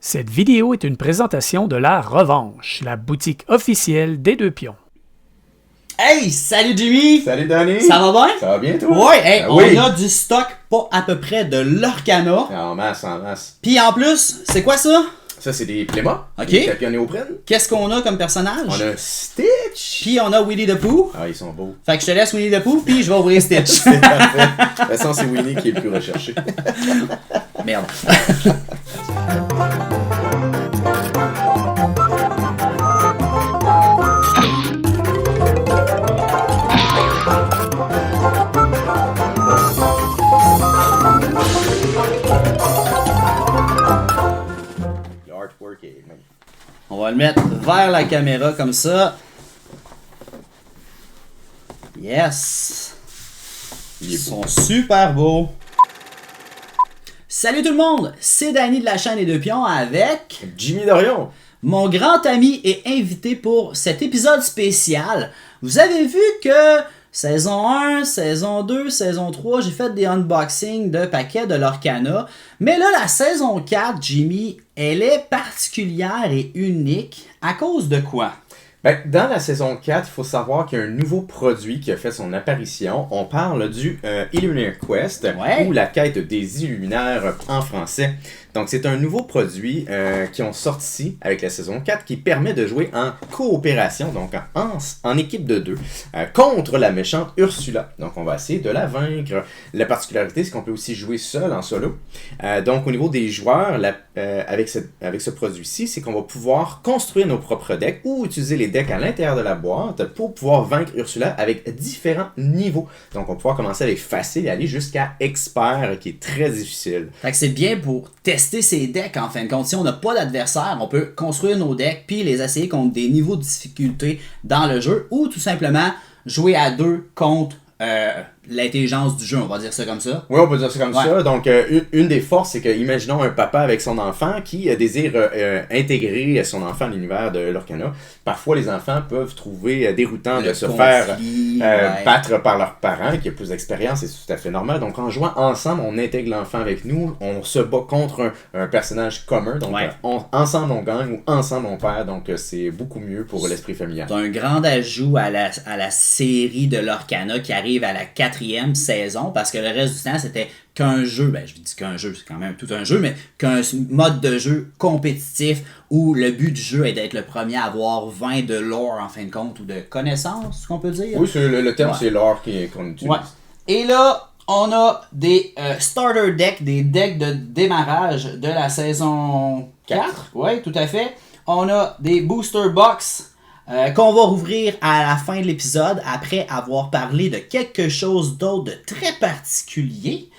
Cette vidéo est une présentation de La Revanche, la boutique officielle des Deux Pions. Hey, salut Jimmy! Salut Danny! Ça va bien? Ça va bien toi? Ouais, hey, oui. On a du stock pas à peu près de l'Orcana. En masse, en masse. Puis en plus, c'est quoi ça? Ça c'est des Pléma, Ok. des papillons néoprène. Qu'est-ce qu'on a comme personnage? On a Stitch! Puis on a Winnie the Pooh. Ah, ils sont beaux. Fait que je te laisse Winnie the Pooh, puis je vais ouvrir Stitch. C'est parfait. De toute façon, c'est Winnie qui est le plus recherché. Merde. Le artwork est magnifique. On va le mettre vers la caméra comme ça. Yes! Il Ils est beau. sont super beaux. Salut tout le monde, c'est Danny de la chaîne des Deux Pions avec Jimmy Dorion! mon grand ami et invité pour cet épisode spécial. Vous avez vu que saison 1, saison 2, saison 3, j'ai fait des unboxings de paquets de l'Orcana. Mais là, la saison 4, Jimmy, elle est particulière et unique. À cause de quoi? Ben, dans la saison 4, il faut savoir qu'il y a un nouveau produit qui a fait son apparition. On parle du Illuminaire Quest, Ouais. ou la quête des Illuminaires en français. Donc, c'est un nouveau produit qui ont sorti avec la saison 4 qui permet de jouer en coopération, donc en équipe de deux, contre la méchante Ursula. Donc, on va essayer de la vaincre. La particularité, c'est qu'on peut aussi jouer seul en solo. Donc, au niveau des joueurs, avec ce produit-ci, c'est qu'on va pouvoir construire nos propres decks ou utiliser les decks à l'intérieur de la boîte pour pouvoir vaincre Ursula avec différents niveaux. Donc, on va pouvoir commencer avec facile et aller jusqu'à expert, qui est très difficile. Fait que c'est bien pour tester ses decks en fin de compte. Si on n'a pas d'adversaire, on peut construire nos decks puis les essayer contre des niveaux de difficulté dans le jeu ou tout simplement jouer à deux contre l'intelligence du jeu, on va dire ça comme ça. Oui, on peut dire ça comme Ouais. ça. Donc, une des forces, c'est que, imaginons un papa avec son enfant qui désire intégrer son enfant à l'univers de l'Orcana. Parfois, les enfants peuvent trouver déroutant de se faire battre par leurs parents, qui a plus d'expérience, et c'est tout à fait normal. Donc, en jouant ensemble, on intègre l'enfant avec nous, on se bat contre un personnage commun. Donc, Ouais. ensemble, on gagne ou ensemble, on perd. Donc, c'est beaucoup mieux pour l'esprit familial. C'est un grand ajout à la série de l'Orcana qui arrive à la 4e saison parce que le reste du temps c'était qu'un jeu, ben je dis qu'un jeu, c'est quand même tout un jeu, mais qu'un mode de jeu compétitif où le but du jeu est d'être le premier à avoir 20 de lore en fin de compte ou de connaissances, qu'on peut dire. Oui, le terme, Ouais. c'est l'or qu'on utilise. Ouais. Et là, on a des starter decks, des decks de démarrage de la saison 4. Oui, tout à fait. On a des booster box qu'on va rouvrir à la fin de l'épisode après avoir parlé de quelque chose d'autre de très particulier.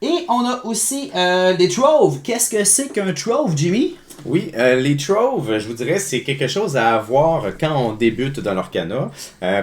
Et on a aussi des troves. Qu'est-ce que c'est qu'un trove, Jimmy? Oui, les troves, je vous dirais, c'est quelque chose à avoir quand on débute dans l'Orcana.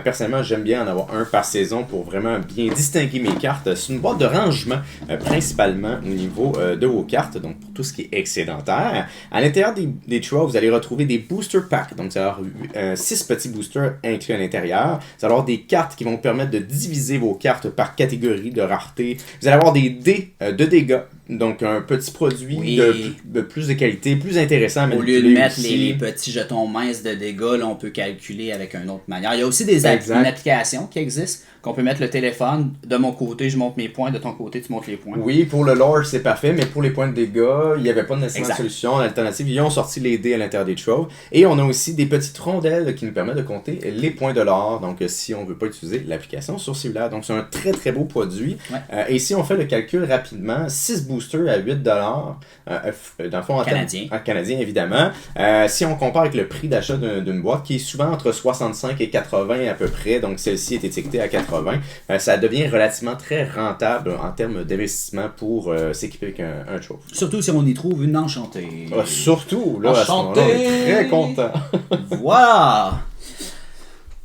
Personnellement, j'aime bien en avoir un par saison pour vraiment bien distinguer mes cartes. C'est une boîte de rangement, principalement au niveau de vos cartes, donc pour tout ce qui est excédentaire. À l'intérieur des troves, vous allez retrouver des booster packs, donc ça va avoir 6 petits boosters inclus à l'intérieur. Vous allez avoir des cartes qui vont permettre de diviser vos cartes par catégorie de rareté. Vous allez avoir des dés de dégâts. Donc, un petit produit Oui. de plus de qualité, plus intéressant à Au lieu de manipuler mettre aussi. les petits jetons minces de dégâts, là, on peut calculer avec une autre manière. Il y a aussi une Exact. application qui existe, qu'on peut mettre le téléphone. De mon côté, je monte mes points. De ton côté, tu montes les points. Oui, pour le lore, c'est parfait, mais pour les points de dégâts, il n'y avait pas nécessairement de Exact. solution. L'alternative, ils ont sorti les dés à l'intérieur des troves. Et on a aussi des petites rondelles qui nous permettent de compter les points de l'or. Donc, si on ne veut pas utiliser l'application sur cellulaire. Donc, c'est un très très beau produit. Ouais. Et si on fait le calcul rapidement, 6 boosters à 8$, dans le fond, en Canadien. canadien, évidemment. Si on compare avec le prix d'achat d'une boîte, qui est souvent entre 65 et 80 à peu près, donc celle-ci est étiquetée à 80, ça devient relativement très rentable en termes d'investissement pour s'équiper avec un trove. Surtout si on y trouve une enchantée. Surtout, là, à ce moment-là, on Enchanté! est très content. Voilà!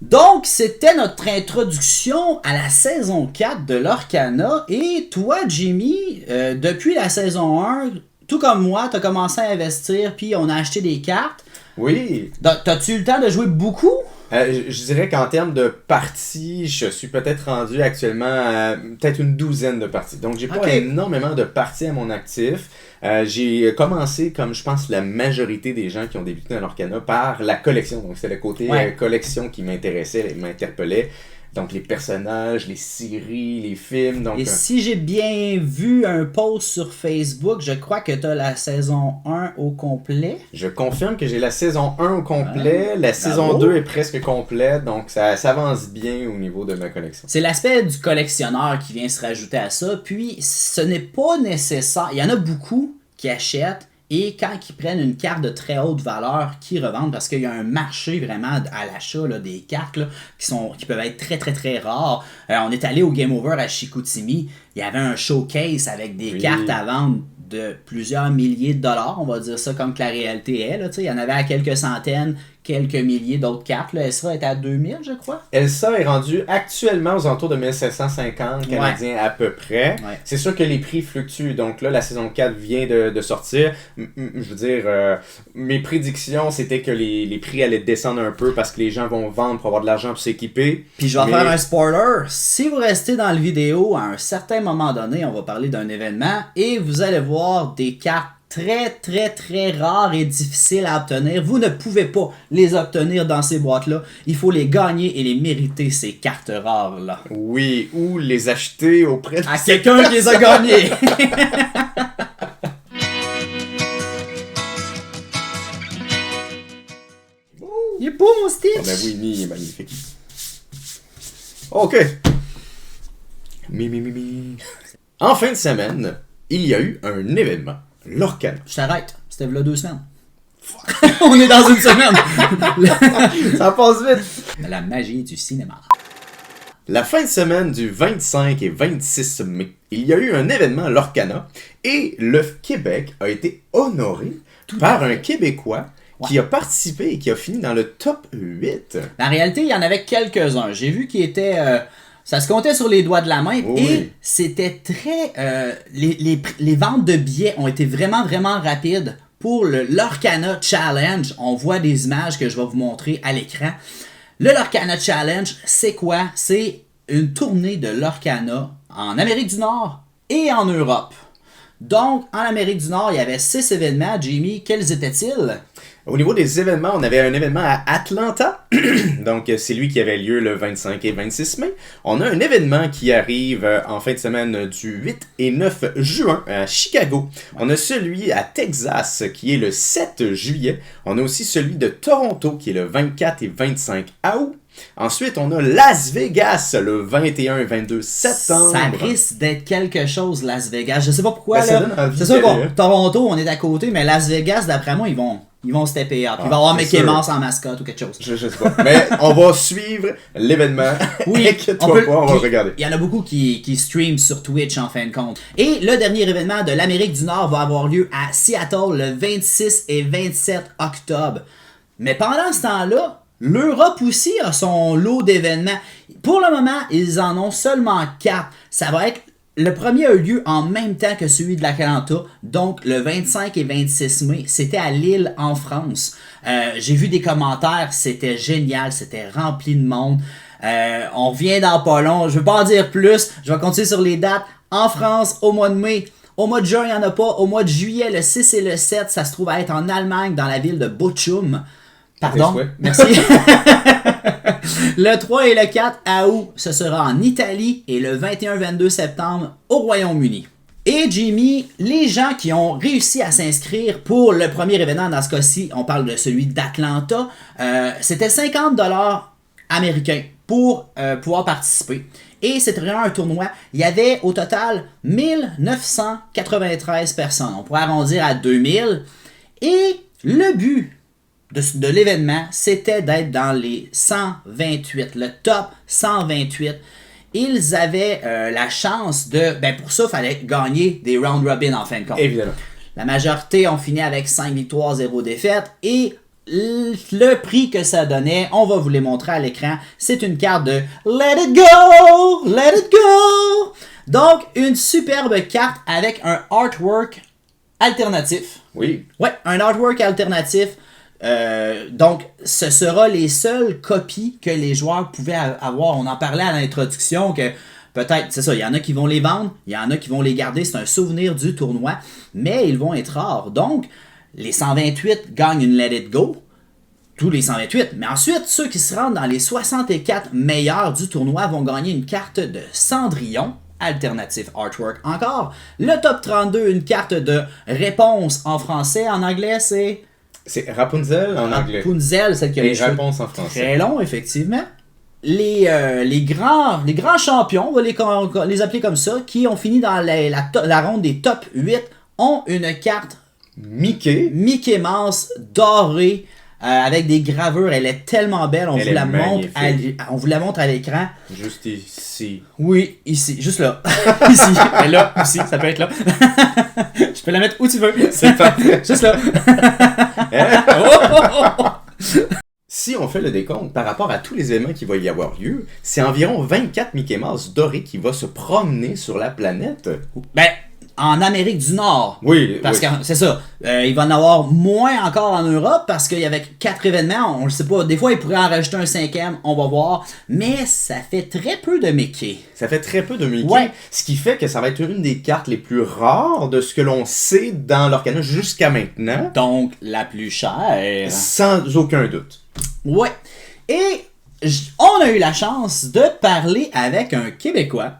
Donc, c'était notre introduction à la saison 4 de l'Orcana. Et toi, Jimmy, depuis la saison 1, tout comme moi, tu as commencé à investir, puis on a acheté des cartes. Oui, T'as-tu eu le temps de jouer beaucoup? Je dirais qu'en termes de parties, je suis peut-être rendu actuellement à peut-être une douzaine de parties. Donc, j'ai pas Ok. énormément de parties à mon actif. J'ai commencé, comme je pense la majorité des gens qui ont débuté dans l'Orcana, par la collection. Donc c'est le côté collection qui m'intéressait, m'interpellait. Donc les personnages, les séries, les films. Donc, et si j'ai bien vu un post sur Facebook, je crois que tu as la saison 1 au complet. Je confirme que j'ai la saison 1 au complet. La saison 2 est presque complète. Donc ça s'avance bien au niveau de ma collection. C'est l'aspect du collectionneur qui vient se rajouter à ça. Puis ce n'est pas nécessaire. Il y en a beaucoup qui achètent. Et quand ils prennent une carte de très haute valeur, qui revendent, parce qu'il y a un marché vraiment à l'achat là, des cartes là, qui peuvent être très très très rares. On est allé au Game Over à Chicoutimi, il y avait un showcase avec des cartes à vendre de plusieurs milliers de dollars, on va dire ça comme que la réalité est. Là, il y en avait à quelques centaines, quelques milliers d'autres cartes. Là. Elsa est à 2000, je crois. Elsa est rendue actuellement aux alentours de 1750 canadiens à peu près. Ouais. C'est sûr que les prix fluctuent. Donc là, la saison 4 vient de sortir. Je veux dire, mes prédictions, c'était que les prix allaient descendre un peu parce que les gens vont vendre pour avoir de l'argent pour s'équiper. Puis je vais faire un spoiler. Si vous restez dans la vidéo, à un certain moment donné, on va parler d'un événement et vous allez voir des cartes très très très rares et difficiles à obtenir. Vous ne pouvez pas les obtenir dans ces boîtes-là. Il faut les gagner et les mériter, ces cartes rares-là. Oui, ou les acheter auprès de quelqu'un qui les a gagnées. Il est beau mon Stitch! Oh, ben oui, il est magnifique. Ok. En fin de semaine, il y a eu un événement. L'Orcana. Je t'arrête. C'était là 2 semaines. On est dans une semaine. Ça passe vite. La magie du cinéma. La fin de semaine du 25 et 26 mai, il y a eu un événement à l'Orcana et le Québec a été honoré par un Québécois qui a participé et qui a fini dans le top 8. En réalité, il y en avait quelques-uns. J'ai vu qu'il était... ça se comptait sur les doigts de la main et c'était très... les ventes de billets ont été vraiment, vraiment rapides pour le Lorcana Challenge. On voit des images que je vais vous montrer à l'écran. Le Lorcana Challenge, c'est quoi? C'est une tournée de Lorcana en Amérique du Nord et en Europe. Donc, en Amérique du Nord, il y avait 6 événements. Jamie, quels étaient-ils? Au niveau des événements, on avait un événement à Atlanta. Donc, c'est lui qui avait lieu le 25 et 26 mai. On a un événement qui arrive en fin de semaine du 8 et 9 juin à Chicago. On a celui à Texas qui est le 7 juillet. On a aussi celui de Toronto qui est le 24 et 25 août. Ensuite, on a Las Vegas le 21 et 22 septembre. Ça risque d'être quelque chose, Las Vegas. Je sais pas pourquoi. Là. C'est sûr que Toronto, on est à côté, mais Las Vegas, d'après moi, ils vont stepper up. Il va y avoir Mickey Mouse en mascotte ou quelque chose. Je sais pas. Mais on va suivre l'événement. Oui, on va le regarder. Il y en a beaucoup qui streament sur Twitch en fin de compte. Et le dernier événement de l'Amérique du Nord va avoir lieu à Seattle le 26 et 27 octobre. Mais pendant ce temps-là, l'Europe aussi a son lot d'événements. Pour le moment, ils en ont seulement 4. Ça va être... Le premier a eu lieu en même temps que celui de l'Atlanta, donc le 25 et 26 mai. C'était à Lille, en France. J'ai vu des commentaires, c'était génial, c'était rempli de monde. On revient dans pas long, je veux pas en dire plus, je vais continuer sur les dates. En France, au mois de mai. Au mois de juin, il n'y en a pas. Au mois de juillet, le 6 et le 7, ça se trouve à être en Allemagne, dans la ville de Bochum. Pardon, merci. Le 3 et le 4 août, ce sera en Italie et le 21-22 septembre au Royaume-Uni. Et Jimmy, les gens qui ont réussi à s'inscrire pour le premier événement, dans ce cas-ci, on parle de celui d'Atlanta, c'était 50$ américains pour pouvoir participer. Et c'était vraiment un tournoi. Il y avait au total 1993 personnes. On pourrait arrondir à 2000. Et le but de l'événement, c'était d'être dans les 128, le top 128. Ils avaient la chance de... pour ça, il fallait gagner des round robin en fin de compte. Évidemment. La majorité ont fini avec 5 victoires, 0 défaites. Et le prix que ça donnait, on va vous les montrer à l'écran. C'est une carte de Let It Go! Let It Go! Donc, une superbe carte avec un artwork alternatif. Oui. Ouais, un artwork alternatif. Donc, ce sera les seules copies que les joueurs pouvaient avoir. On en parlait à l'introduction que Peut-être, c'est ça, il y en a qui vont les vendre, il y en a qui vont les garder, c'est un souvenir du tournoi, mais ils vont être rares. Donc, les 128 gagnent une Let It Go, tous les 128, mais ensuite, ceux qui se rendent dans les 64 meilleurs du tournoi vont gagner une carte de Cendrillon, alternative artwork encore. Le top 32, une carte de réponse en français, en anglais, c'est... C'est Rapunzel en anglais. Rapunzel, celle qui a Et les cheveux réponse en français. très longs, effectivement. Les grands champions, on va les appeler comme ça, qui ont fini dans la ronde des top 8, ont une carte Mickey Mouse dorée avec des gravures. Elle est tellement belle, on vous la montre à l'écran. Juste ici. Oui, ici, juste là. Ici, et là, aussi, ça peut être là. Je peux la mettre où tu veux. C'est parfait. Juste là. Si on fait le décompte par rapport à tous les événements qui vont y avoir lieu, c'est environ 24 Mickey Mouse dorés qui vont se promener sur la planète. Ben, en Amérique du Nord. Oui, Parce oui. que c'est ça. Il va en avoir moins encore en Europe parce qu'il y avait 4 événements. On le sait pas. Des fois, ils pourraient en rajouter un 5e. On va voir. Mais ça fait très peu de Mickey. Ça fait très peu de Mickey, Ouais. ce qui fait que ça va être une des cartes les plus rares de ce que l'on sait dans l'Orcana jusqu'à maintenant, Donc, la plus chère. sans aucun doute. Ouais. Et on a eu la chance de parler avec un Québécois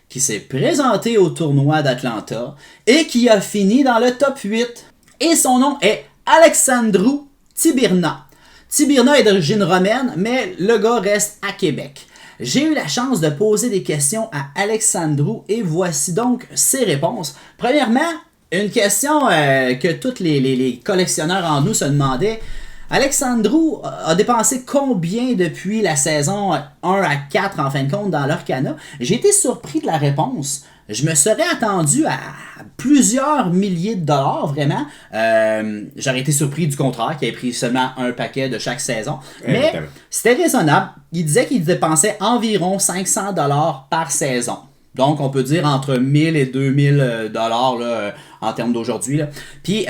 qui s'est présenté au tournoi d'Atlanta et qui a fini dans le top 8. Et son nom est Alexandru Tibirna. Tibirna est d'origine romaine, mais le gars reste à Québec. J'ai eu la chance de poser des questions à Alexandru et voici donc ses réponses. Premièrement, une question que tous les collectionneurs en nous se demandaient. Alexandru a dépensé combien depuis la saison 1 à 4 en fin de compte dans l'Orcana? J'ai été surpris de la réponse. Je me serais attendu à plusieurs milliers de dollars, vraiment. J'aurais été surpris du contraire, qu'il ait pris seulement un paquet de chaque saison. Mais Évidemment. c'était raisonnable. Il disait qu'il dépensait environ 500 dollars par saison. Donc, on peut dire entre 1000 et 2000 dollars en termes d'aujourd'hui. Là. Puis,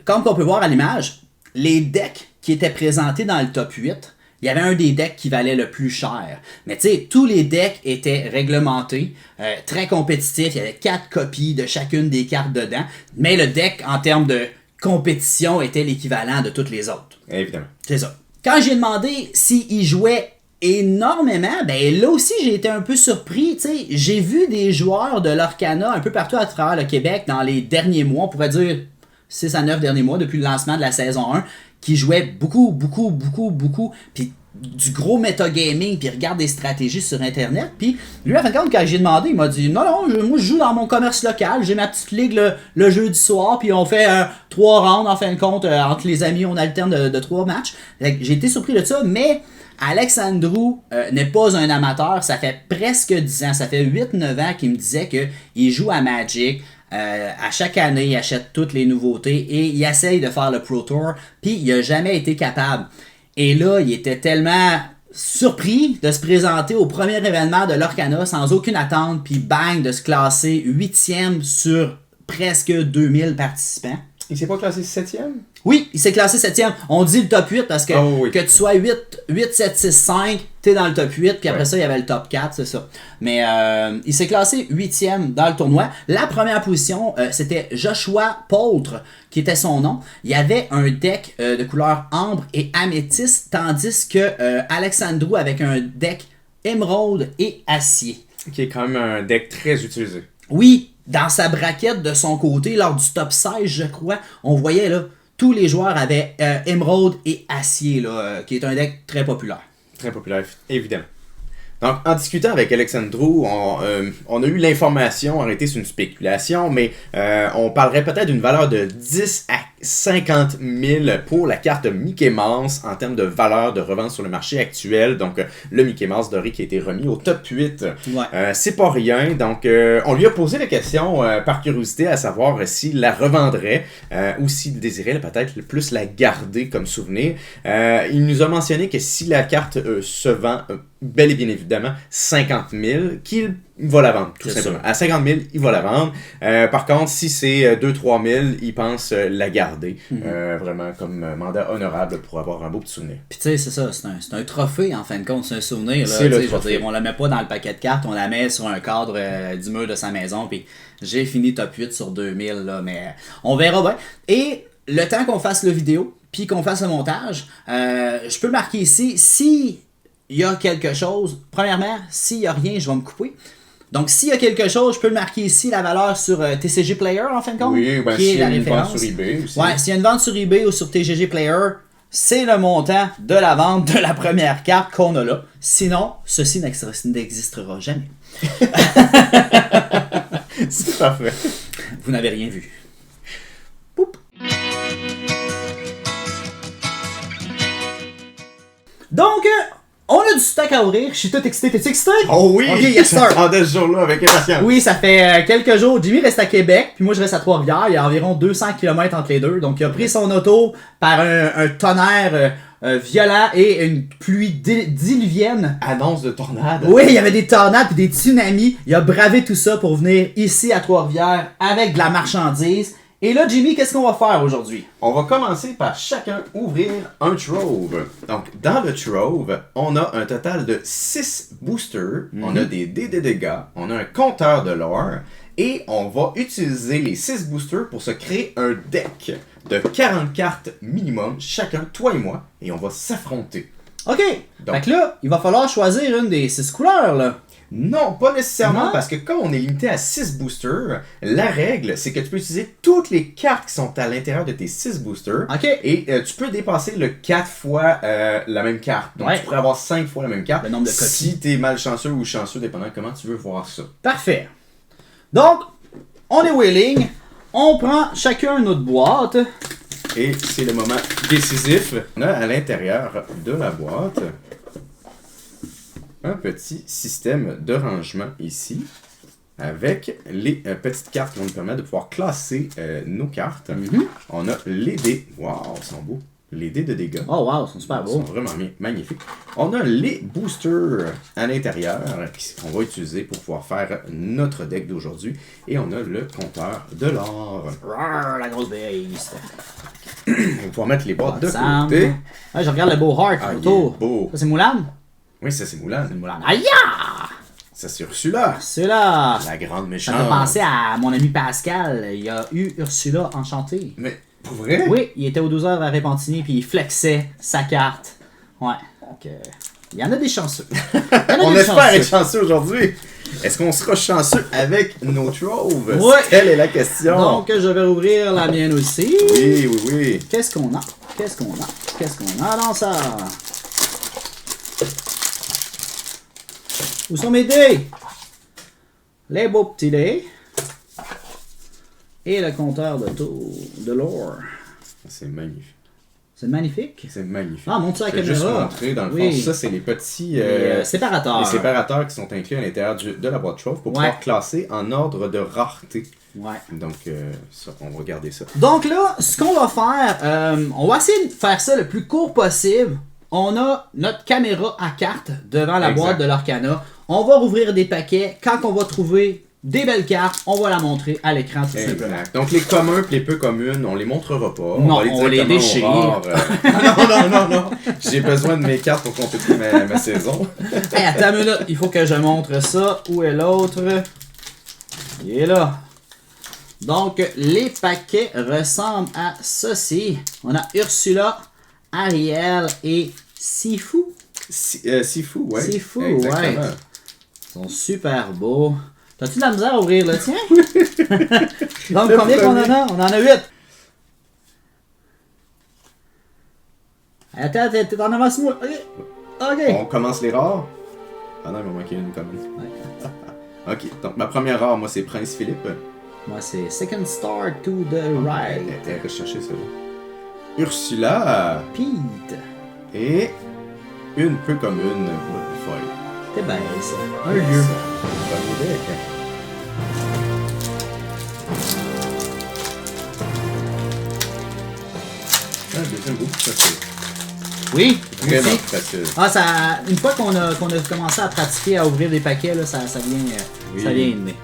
comme on peut voir à l'image, les decks qui étaient présentés dans le top 8, il y avait un des decks qui valait le plus cher. Mais tu sais, tous les decks étaient réglementés, très compétitifs. Il y avait 4 copies de chacune des cartes dedans. Mais le deck, en termes de compétition, était l'équivalent de toutes les autres. Évidemment. C'est ça. Quand j'ai demandé s'il jouait énormément, ben là aussi j'ai été un peu surpris. Tu sais, j'ai vu des joueurs de l'Orcana un peu partout à travers le Québec dans les derniers mois, on pourrait dire 6 à 9 derniers mois, depuis le lancement de la saison 1, qui jouaient beaucoup, puis du gros metagaming, puis regarde des stratégies sur Internet. Puis lui, à fin de compte, quand j'ai demandé, il m'a dit non, moi je joue dans mon commerce local, j'ai ma petite ligue le jeudi soir, puis on fait 3 rounds en fin de compte, entre les amis, on alterne de 3 matchs. J'ai été surpris de ça, mais Alexandru n'est pas un amateur, ça fait presque 10 ans, ça fait 8-9 ans qu'il me disait qu'il joue à Magic. À chaque année, il achète toutes les nouveautés et il essaye de faire le Pro Tour, puis il n'a jamais été capable. Et là, il était tellement surpris de se présenter au premier événement de l'Orcana sans aucune attente, puis bang, de se classer 8e sur presque 2000 participants. Il s'est pas classé 7e? Oui, il s'est classé 7e. On dit le top 8 parce que oui. que tu sois 8, 7, 6, 5, t'es dans le top 8, puis après ça, il y avait le top 4, c'est ça. Mais il s'est classé 8e dans le tournoi. La première position, c'était Joshua Poltre, qui était son nom. Il y avait un deck de couleur ambre et améthyste, tandis que Alexandru avec un deck émeraude et acier. Qui est quand même un deck très utilisé. Oui, dans sa braquette de son côté, lors du top 16, je crois, on voyait là, tous les joueurs avaient émeraude et acier, là, qui est un deck très populaire. Très populaire, évidemment. Donc, en discutant avec Alexandru, on a eu l'information, arrêtée sur une spéculation, mais on parlerait peut-être d'une valeur de 10 à 50 000 pour la carte Mickey Mouse en termes de valeur de revente sur le marché actuel. Donc, le Mickey Mouse doré qui a été remis au top 8. Ouais. C'est pas rien. Donc, on lui a posé la question par curiosité à savoir s'il la revendrait ou s'il désirait peut-être plus la garder comme souvenir. Il nous a mentionné que si la carte se vend bel et bien évidemment 50 000 qu'il va la vendre, tout C'est simplement. sûr. À 50 000, il va la vendre. Par contre, si c'est 2-3 000, il pense la garder. Vraiment comme mandat honorable pour avoir un beau petit souvenir. Puis tu sais, c'est ça, c'est un trophée en fin de compte, c'est un souvenir. Là, C'est le tu sais, je veux trophée. dire, on la met pas dans le paquet de cartes, on la met sur un cadre du mur de sa maison. Puis j'ai fini top 8 sur 2000, là, mais on verra bien. Et le temps qu'on fasse la vidéo, puis qu'on fasse le montage, je peux marquer ici, si il y a quelque chose, premièrement, s'il y a rien, je vais me couper. Donc, s'il y a quelque chose, je peux le marquer ici, la valeur sur TCG Player, en fin de compte. Oui, ben, qui est s'il y a la une vente référence. sur eBay aussi. Ouais, s'il y a une vente sur eBay ou sur TGG Player, c'est le montant de la vente de la première carte qu'on a là. Sinon, ceci n'existera jamais. C'est parfait. Vous n'avez rien vu. Donc, on a du stock à ouvrir. Je suis tout excité. T'es-tu excité? Oh oui! Ok, yes sir. J'attendais ce jour-là avec impatience. Oui, ça fait quelques jours. Jimmy reste à Québec, puis moi je reste à Trois-Rivières. Il y a environ 200 km entre les deux. Donc il a pris son auto par un tonnerre violent et une pluie diluvienne. Annonce de tornade. Oui, il y avait des tornades et des tsunamis. Il a bravé tout ça pour venir ici à Trois-Rivières avec de la marchandise. Et là, Jimmy, qu'est-ce qu'on va faire aujourd'hui? On va commencer par chacun ouvrir un trove. Donc, dans le trove, on a un total de 6 boosters, on a des dés de dégâts, on a un compteur de lore, et on va utiliser les 6 boosters pour se créer un deck de 40 cartes minimum, chacun, toi et moi, et on va s'affronter. OK. Donc- Fait que là, il va falloir choisir une des 6 couleurs, là. Non, pas nécessairement, Non? parce que comme on est limité à 6 boosters, la règle, c'est que tu peux utiliser toutes les cartes qui sont à l'intérieur de tes 6 boosters. OK. Et tu peux dépasser le 4 fois la même carte. Donc Ouais. tu pourrais avoir 5 fois la même carte. Le nombre de copies. Si t'es malchanceux ou chanceux, dépendant de comment tu veux voir ça. Parfait. Donc, on est willing. On prend chacun notre boîte. Et c'est le moment décisif. On a à l'intérieur de la boîte un petit système de rangement ici. Avec les petites cartes qui vont nous permettre de pouvoir classer nos cartes. On a les dés. Waouh, ils sont beaux. Les dés de dégâts. Oh wow, ils sont super Ils sont beaux. vraiment magnifiques. On a les boosters à l'intérieur qu'on va utiliser pour pouvoir faire notre deck d'aujourd'hui. Et on a le compteur de l'or. Rar, la grosse beast. On va pouvoir mettre les boîtes de Sam. côté. Ouais, je regarde le beau heart Ah, il autour. est beau. Ça, c'est Moulin? Oui, ça c'est Moulin. C'est Moulin. Aïe! Ça c'est Ursula. C'est là. La grande Ça méchante. me fait penser à mon ami Pascal. Il y a eu Ursula enchantée. Mais pour vrai? Oui, il était aux 12 heures à Repentigny puis il flexait sa carte. Ouais. Donc, il y en a des chanceux. Il y en a On des espère chanceux. être chanceux aujourd'hui. Est-ce qu'on sera chanceux avec nos troves? Ouais. Telle est la question. Donc, je vais ouvrir la mienne aussi. Oui, oui, oui. Qu'est-ce qu'on a? Qu'est-ce qu'on a? Qu'est-ce qu'on a dans ça? Où sont mes dés? Les beaux petits dés. Et le compteur de lore. C'est magnifique. C'est magnifique. C'est magnifique. Ah, montre ça à Je la vais juste caméra. montrer, dans le Oui. fond, ça c'est les petits séparateurs. les séparateurs qui sont inclus à l'intérieur de la boîte trove pour Ouais. pouvoir classer en ordre de rareté. Ouais. Donc, ça, on va regarder ça. Donc là, ce qu'on va faire, on va essayer de faire ça le plus court possible. On a notre caméra à carte devant la Exact. boîte de l'Arcana. On va rouvrir des paquets. Quand on va trouver des belles cartes, on va la montrer à l'écran tout simplement. Exact. Donc, les communs et les peu communes, on les montrera pas. Non, va on les directement au déchire. rare, non. J'ai besoin de mes cartes pour compléter ma saison. Hey, attends une minute, il faut que je montre ça. Où est l'autre? Il est là. Donc, les paquets ressemblent à ceci. On a Ursula, Ariel et Sifu. Sifu, ouais. Sifu, Exactement. ouais. Ils sont super beaux. T'as-tu de la misère à ouvrir le tien? Donc, Le combien qu'on en premier. a? On en a 8. Attends, t'es en avance moi. Ok. On commence les rares. Ah non, il m'a manqué une commune. Ok, donc ma première rare, moi, c'est Prince Philippe. Moi, c'est Second Star to the Right. Elle était recherchée, celle-là. Ursula. Pete. Et une peu commune, folle. T'es belle, ça. Un lieu. Un deuxième goût, ça c'est Oui, Vraiment aussi. facile. Ah, ça, une fois qu'on a commencé à pratiquer à ouvrir des paquets, là, ça vient, Oui. ça vient inné.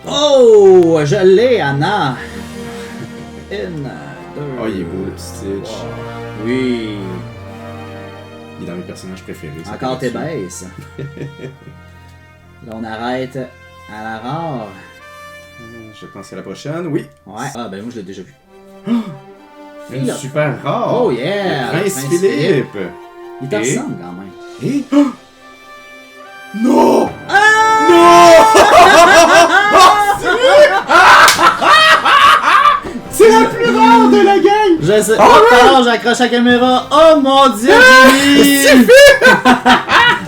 Oh, je l'ai, Anna. Une, deux. Oh, il est beau le petit Stitch. Oui. Il est dans mes personnages préférés. ça Encore tes fait baisses. Là, on arrête à la rare. Je pense à la prochaine, oui. Ouais. Ah, ben moi, je l'ai déjà vu. Une là. super rare. Oh, yeah, Le Prince Prince Philippe. Il te Et- ressemble quand même. Et... Non! C'est la plus rare de la gang! Je sais. Oh, Oh, ouais. alors, j'accroche la caméra. Oh mon dieu, Jimmy!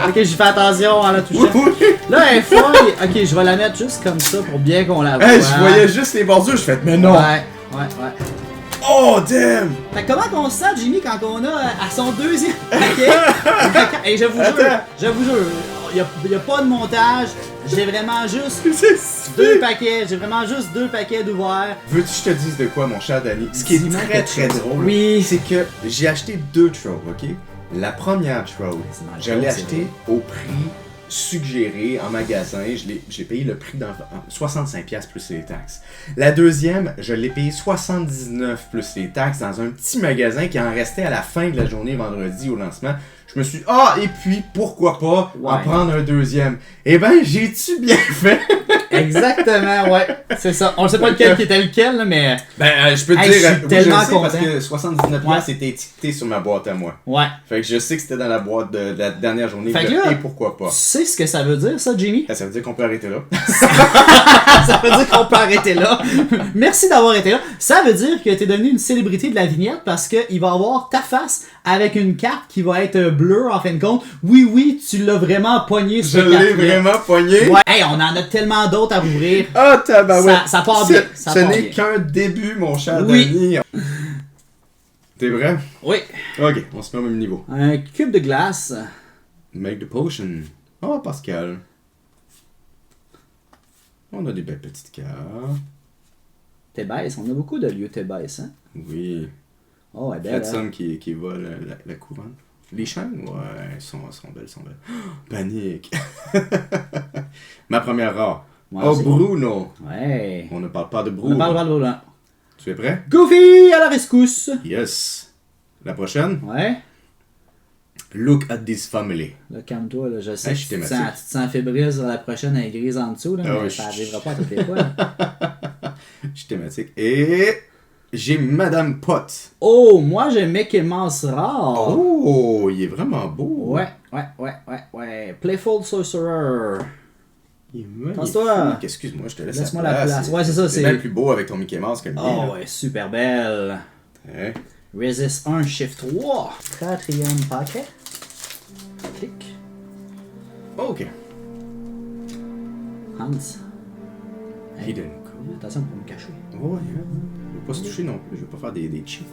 Ok, j'ai fait attention en la touchant. Oui. Là, elle est folle. Ok, je vais la mettre juste comme ça pour bien qu'on la voit. Hey, je voyais juste les bordures, je fais mais non! Ouais. Oh damn! Fait que comment qu'on se sent, Jimmy, quand on a à son deuxième paquet? Et je vous jure, il n'y a pas de montage. J'ai vraiment juste C'est deux paquets. J'ai vraiment juste deux paquets d'ouverts. Veux-tu que je te dise de quoi, mon cher Danny? Ce qui est Dis-moi très quelque très chose. drôle, Oui. c'est que j'ai acheté 2 trolls, ok? La première troll, C'est dans le je troll, l'ai c'est acheté au prix suggéré en magasin. J'ai payé le prix 65$ plus les taxes. La deuxième, je l'ai payé 79$ plus les taxes dans un petit magasin qui en restait à la fin de la journée vendredi au lancement. Je me suis dit, et puis pourquoi pas en Ouais. prendre un deuxième? Eh ben, j'ai-tu bien fait? Exactement, ouais. C'est ça. On ne sait pas lequel qui était lequel, là, mais. Je peux te Hey, dire, je suis oui, tellement je sais parce content. que 79$ Ouais. c'était étiqueté sur ma boîte à moi. Ouais. Fait que je sais que c'était dans la boîte de la dernière journée. Fait que là- et pourquoi pas? Tu sais ce que ça veut dire, ça, Jimmy? Ça veut dire qu'on peut arrêter là. Ça veut dire qu'on peut arrêter là. Merci d'avoir été là. Ça veut dire que t'es devenu une célébrité de la vignette parce qu'il va avoir ta face avec une carte qui va être bleue en fin de compte. Oui, tu l'as vraiment poigné Je sur l'ai vraiment poigné. Ouais, hey, on en a tellement d'autres à rouvrir. Ah, tabarouette. Ça part bien, ça Ce part n'est bien. qu'un début, mon cher Oui. Danny. T'es vrai? Oui. Ok, on se met au même niveau. Un cube de glace. Make the potion. Oh, Pascal. On a des belles petites cartes. T-Baisse, on a beaucoup de lieux T-Baisse, hein? Oui. Oh, elle est belle. hein? Flotsam qui vole la couronne. Les chaînes? Ouais, elles sont belles, Panique. Ma première rare. Moi Oh, aussi. Bruno. Ouais. On ne parle pas de On Bruno. ne parle pas de Roland. Tu es prêt? Goofy à la rescousse. Yes. La prochaine? Ouais. Look at this family. Là, calme-toi, là, je sais Hey, que je suis tu te thématique. sens fébrile sur la prochaine, elle est grise en dessous, là, Ah mais ouais, ça je- n'arrivera pas à toutes les fois. là. Je suis thématique. Et j'ai Madame Pot. Oh, moi j'ai Mickey Mouse rare. Oh, il est vraiment beau. Ouais. Playful Sorcerer. Il est magnifique. Passe-toi. Excuse-moi, je te laisse Laisse-moi la place. Ouais, c'est ça, C'est c'est- bien plus beau avec ton Mickey Mouse que le mien. Oh, là. ouais, super belle. Ouais. Resist 1, Shift 3. Quatrième paquet. Clic. Ok. Hans. Hey, Hidden Code. attention pour me cacher. Ouais, hein. Je veux pas se toucher non plus. Je veux pas faire des cheats.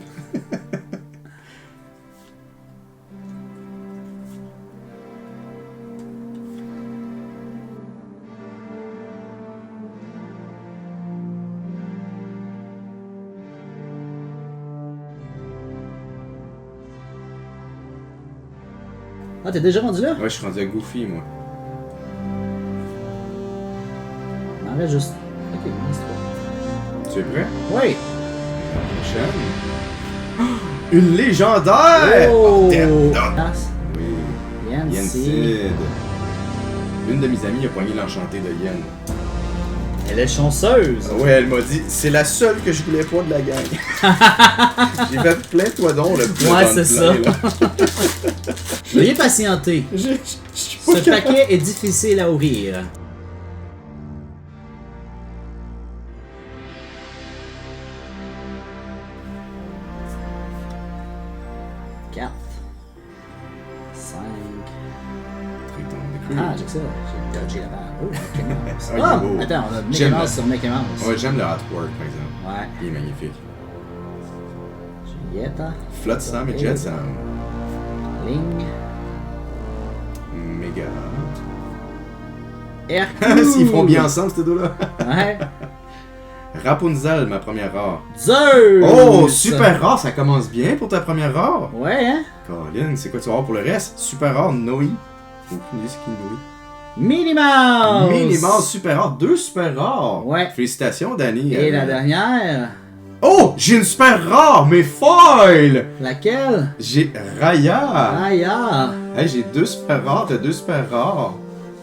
Ah, t'es déjà rendu là? Ouais, je suis rendu à Goofy, moi. On en reste juste. Ok, il en reste 3. Tu es prêt? Oui! Prochaine. Une légendaire! Oh! damn. Ah. Passe. Oui. Yancy. Yensid. Une de mes amies a poigné l'enchanté de Yen. Elle est chanceuse. Ouais, elle m'a dit, c'est la seule que je voulais pas de la gang. J'ai fait plein toi donc le plat Ouais, dans le c'est plein, ça. là. Veuillez patienter. Je suis pas Ce capable. paquet est difficile à ouvrir. Quatre. 5. Ah, j'ai que ça. J'ai dodgé la balle. Oh, Mickey Mouse. Ah, il est Ah, beau. attends, on a Mickey J'aime Mouse le- sur Mickey Mouse. Ouais, j'aime le artwork, par exemple. Ouais. Il est magnifique. Julietta. Flotte Sam et Jet Sam. Ling. Méga. Hercule. S'ils font bien ensemble, ces deux-là. Ouais. Rapunzel, ma première rare. Zeus! Oh, super rare, ça commence bien pour ta première rare. Ouais, hein? Colin, c'est quoi tu vas avoir pour le reste? Super rare, Noé. Aucune idée c'est qui Noé. Minnie Mouse! Minnie Mouse, super rare. 2 super rares. Ouais. Félicitations, Danny. Et la dernière? Oh, j'ai une super rare, mais foil! Laquelle? J'ai Raya. Raya! Hey, j'ai 2 super rares, t'as 2 super rares.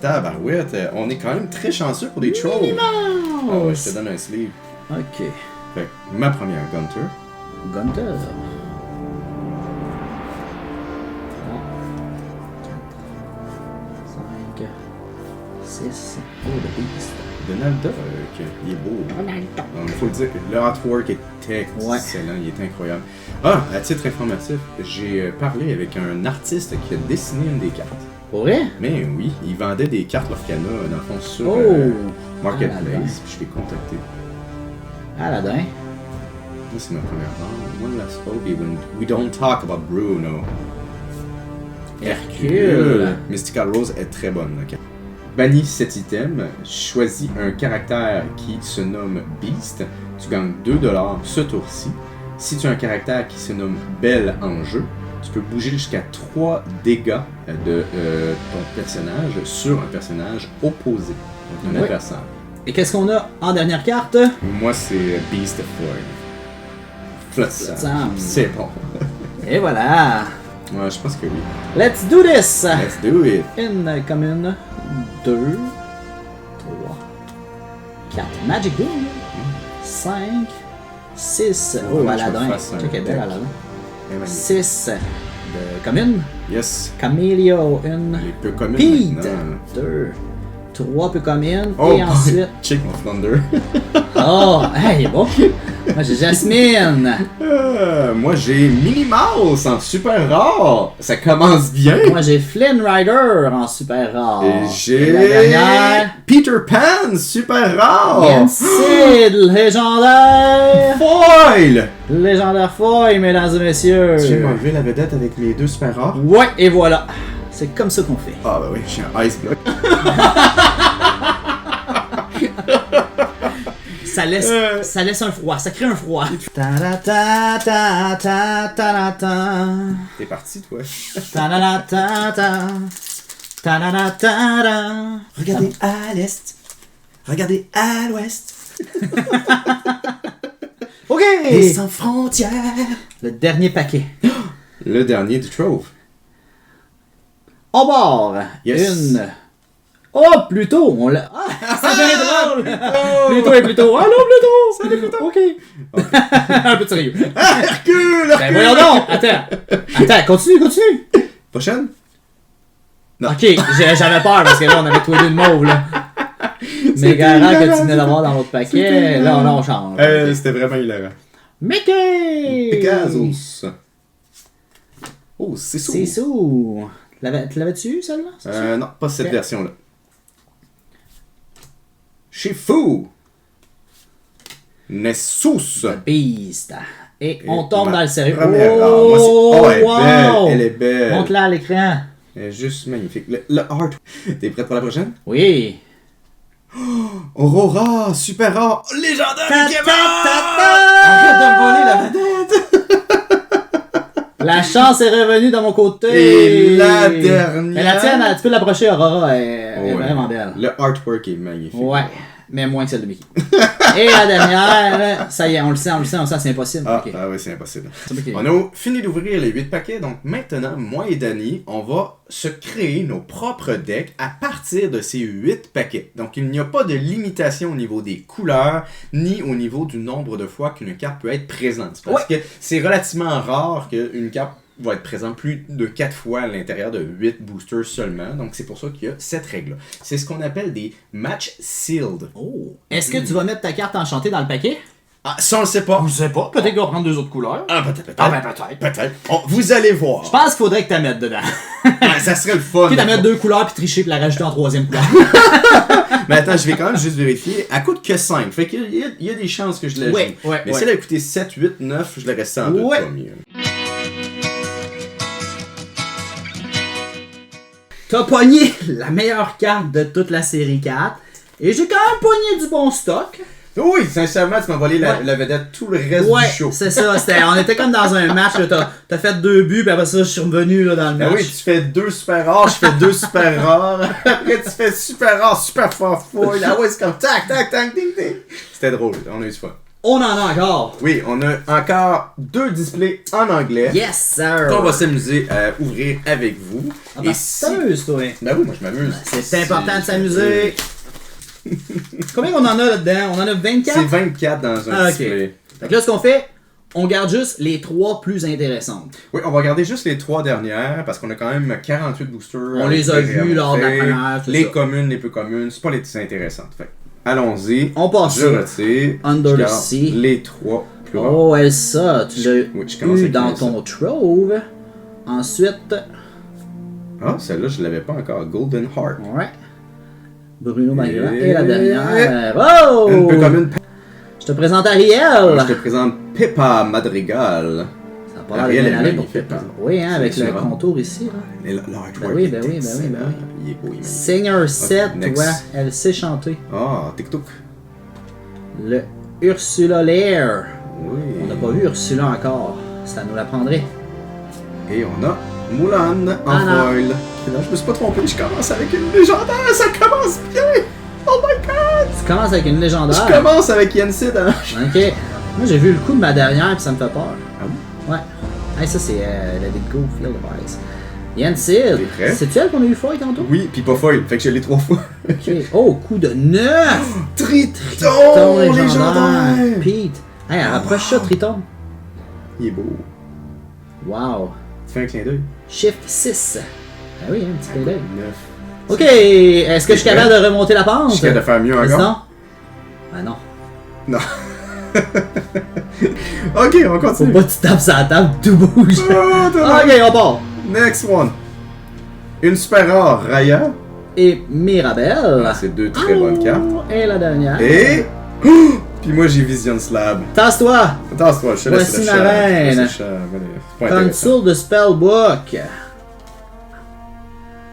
Tabarouette, on est quand même très chanceux pour des trolls. Minnie Ah ouais, Mouse! je te donne un sleeve. Ok. Fait que ma première Gunter. Gunter. 5, 6. Oh, le Beast. Donald Duck, il est beau. Il faut le dire, le artwork est excellent, il est incroyable. Ah, à titre informatif, j'ai parlé avec un artiste qui a dessiné une des cartes. Pour vrai? Mais oui, il vendait des cartes Lorcana, dans le fond, sur Oh! Marketplace, Aladdin. puis je l'ai contacté. Aladdin. Moi, c'est ma première rare. One last hope, we don't talk about Bruno. Hercule. Mystical Rose est très bonne. Okay. Bannis cet item, choisis un caractère qui se nomme Beast, tu gagnes 2$ ce tour-ci. Si tu as un caractère qui se nomme Belle en jeu, tu peux bouger jusqu'à 3 dégâts de ton personnage sur un personnage opposé, donc un Oui. adversaire. Et qu'est-ce qu'on a en dernière carte? Moi, c'est Beast of Floyd. Flotsam. C'est bon. Et voilà. Ouais, je pense que oui. Let's do this! Let's do it. Une commune. 2, 3, 4. Magic Boom. 5, 6. Oh, Oh, là, je me Aladdin. fasse un Check, elle est belle, deck. Aladdin. Eh, magnifique. 6 de commune. Yes. Camélio, une. Les peu communes Pete. maintenant. 2, 3 peu communes. Oh, Et ensuite. check mon Thunder. Oh, hey, bon. Moi, j'ai Jasmine. Moi, j'ai Minnie Mouse en super rare. Ça commence bien. Moi, j'ai Flynn Rider en super rare. Et Et j'ai la dernière. Peter Pan super rare. Sid, légendaire. Foil. Légendaire foil, mesdames et messieurs. Tu viens de m'enlever la vedette avec mes 2 super rares. Ouais, et voilà. C'est comme ça qu'on fait. Ah bah oui, j'ai un Ice Block. Ça laisse un froid, ça crée un froid. Ta-da-ta, ta-ta, ta-da-ta. T'es parti, toi. Ta-da-da-ta-ta. Ta-da-da-ta-da. Regardez à l'est. Regardez à l'ouest. Ok! Et sans frontières. Le dernier paquet. Le dernier du Trove. On barre. Yes. Une. Oh, Pluto! On l'a. Ah, c'est bien drôle! Pluto et Pluto. Ah non, Pluto! Salut, Pluto! Ok. Un peu de sérieux. Hercule! Ben voyons donc! Attends, continue! Prochaine? Non. Ok, j'avais peur parce que là, on avait tous les deux de mauve, là. Mais Gara que tu venais d'avoir dans l'autre paquet, là, on change. C'était vraiment hilarant. Mickey! Pegasus. Oh, c'est ça. C'est sous. Tu l'avais-tu, celle-là? Non, pas cette Ok. version-là. Chez Fou. Nessus. The Beast. Et on tombe dans le sérieux. Première rare. Moi, Oh, elle est wow! belle. Elle est belle. Montre-la à l'écran. Elle est juste magnifique. Le art. T'es prête pour la prochaine? Oui. Aurora, super rare, légendaire Ta, Mickey ta, Mouse! ta, ta! Arrête de me voler la vedette! La chance est revenue de mon côté. Et la dernière. Mais la tienne, tu peux l'approcher, Aurora. Elle est Ouais. vraiment belle. Le artwork est magnifique. Ouais. Mais moins que celle de Mickey. Et la dernière, ça y est, on le sait, c'est impossible. Ah, Ok. ah oui, c'est impossible. C'est Mickey. On a fini d'ouvrir les 8 paquets, donc maintenant, moi et Danny, on va se créer nos propres decks à partir de ces 8 paquets. Donc il n'y a pas de limitation au niveau des couleurs, ni au niveau du nombre de fois qu'une carte peut être présente. Parce que c'est relativement rare qu'une carte va être présente plus de 4 fois à l'intérieur de 8 boosters seulement. Donc c'est pour ça qu'il y a cette règle-là. C'est ce qu'on appelle des match sealed. Oh. Est-ce que tu vas mettre ta carte enchantée dans le paquet? Ah, ça on le sait pas. Je sais pas. Peut-être qu'on va prendre 2 autres couleurs. Ah, peut-être. Ah, ben peut-être. Peut-être. Vous allez voir. Je pense qu'il faudrait que tu la mettes dedans. Ah, ça serait le fun. Tu la mettre 2 couleurs puis tricher puis la rajouter en 3e couleur. Mais attends, je vais quand même juste vérifier. Elle coûte que 5. Fait qu'il y a des chances que je l'ajoute. Ouais. Mais si elle a coûté 7, 8, 9, je l'aurais sans doute Ouais. pas mieux. T'as pogné la meilleure carte de toute la série 4. Et j'ai quand même pogné du bon stock. Oui, sincèrement, tu m'as volé la vedette tout le reste du show. C'est ça. On était comme dans un match. T'as fait 2 buts, puis après ça, je suis revenu là, dans le match. Oui, tu fais 2 super rares, je fais 2 super rares. Après, tu fais super rare, super foil. Ah ouais, c'est comme tac, tac, tac, ding, ding. C'était drôle, on a eu du fun. On en a encore. Oui, on a encore 2 displays en anglais. Yes, sir. Qu'on va s'amuser à ouvrir avec vous. Et si... t'amuses, toi. Ben oui, moi je m'amuse. C'est important de s'amuser. Combien on en a là-dedans? On en a 24? C'est 24 dans un display. Fait que là, ce qu'on fait, on garde juste les 3 plus intéressantes. Oui, on va garder juste les 3 dernières parce qu'on a quand même 48 boosters. On les a vus lors de la première. Les communes, les peu communes, c'est pas les plus intéressantes. Fait allons-y. On passe. Je retire. Under the Sea. Les 3 plus rares. Oh, Elsa, tu l'as eu dans ton ton trove. Ensuite... Ah, celle-là, je l'avais pas encore. Golden Heart. Ouais. Bruno Magra. Et la dernière... Oh! Une peu commune. Je te présente Ariel. Je te présente Peppa Madrigal. Ça a pas l'air de bien aller pour Peppa. Oui, hein, avec le contour ici. Là. Ben oui. Il est beau, il est Senior 7, ouais, elle sait chanter. Ah, TikTok. Le Ursula Lair. Oui. On n'a pas vu Ursula encore. Ça nous la prendrait. Et on a Mulan en Anna. foil. Et là, je me suis pas trompé, je commence avec une légendaire, ça commence bien! Oh my god! Tu commences avec une légendaire. Je commence avec Yensid. Hein? Ok. Moi j'ai vu le coup de ma dernière puis ça me fait peur. Ah oui? Ouais. Hey, ça c'est Let It Go, Field of Ice. Yensid. C'est-tu elle qu'on a eu foil tantôt? Oui, pis pas foil, fait que je l'ai 3 fois. Ok. Oh, coup de 9! Triton légendaire! Pete. Hey, rapproche ça, Triton. Il est beau. Wow. Tu fais un clin d'œil? Shift 6. Ah oui, un petit clin d'œil. 9. Ok, est-ce que je suis capable de remonter la pente? Je suis capable de faire mieux non? encore? Ben non. Non. Ok, on continue. Faut pas que tu tapes sur la table, tout bouge. Ok, on part. Next one. Une super rare, Raya. Et Mirabelle. Ah, c'est 2 très bonnes cartes. Et la dernière. Et... Puis moi j'ai Vision Slab. Tasse-toi. Tasse-toi, je te laisse Voici le ma reine. Console de Spellbook.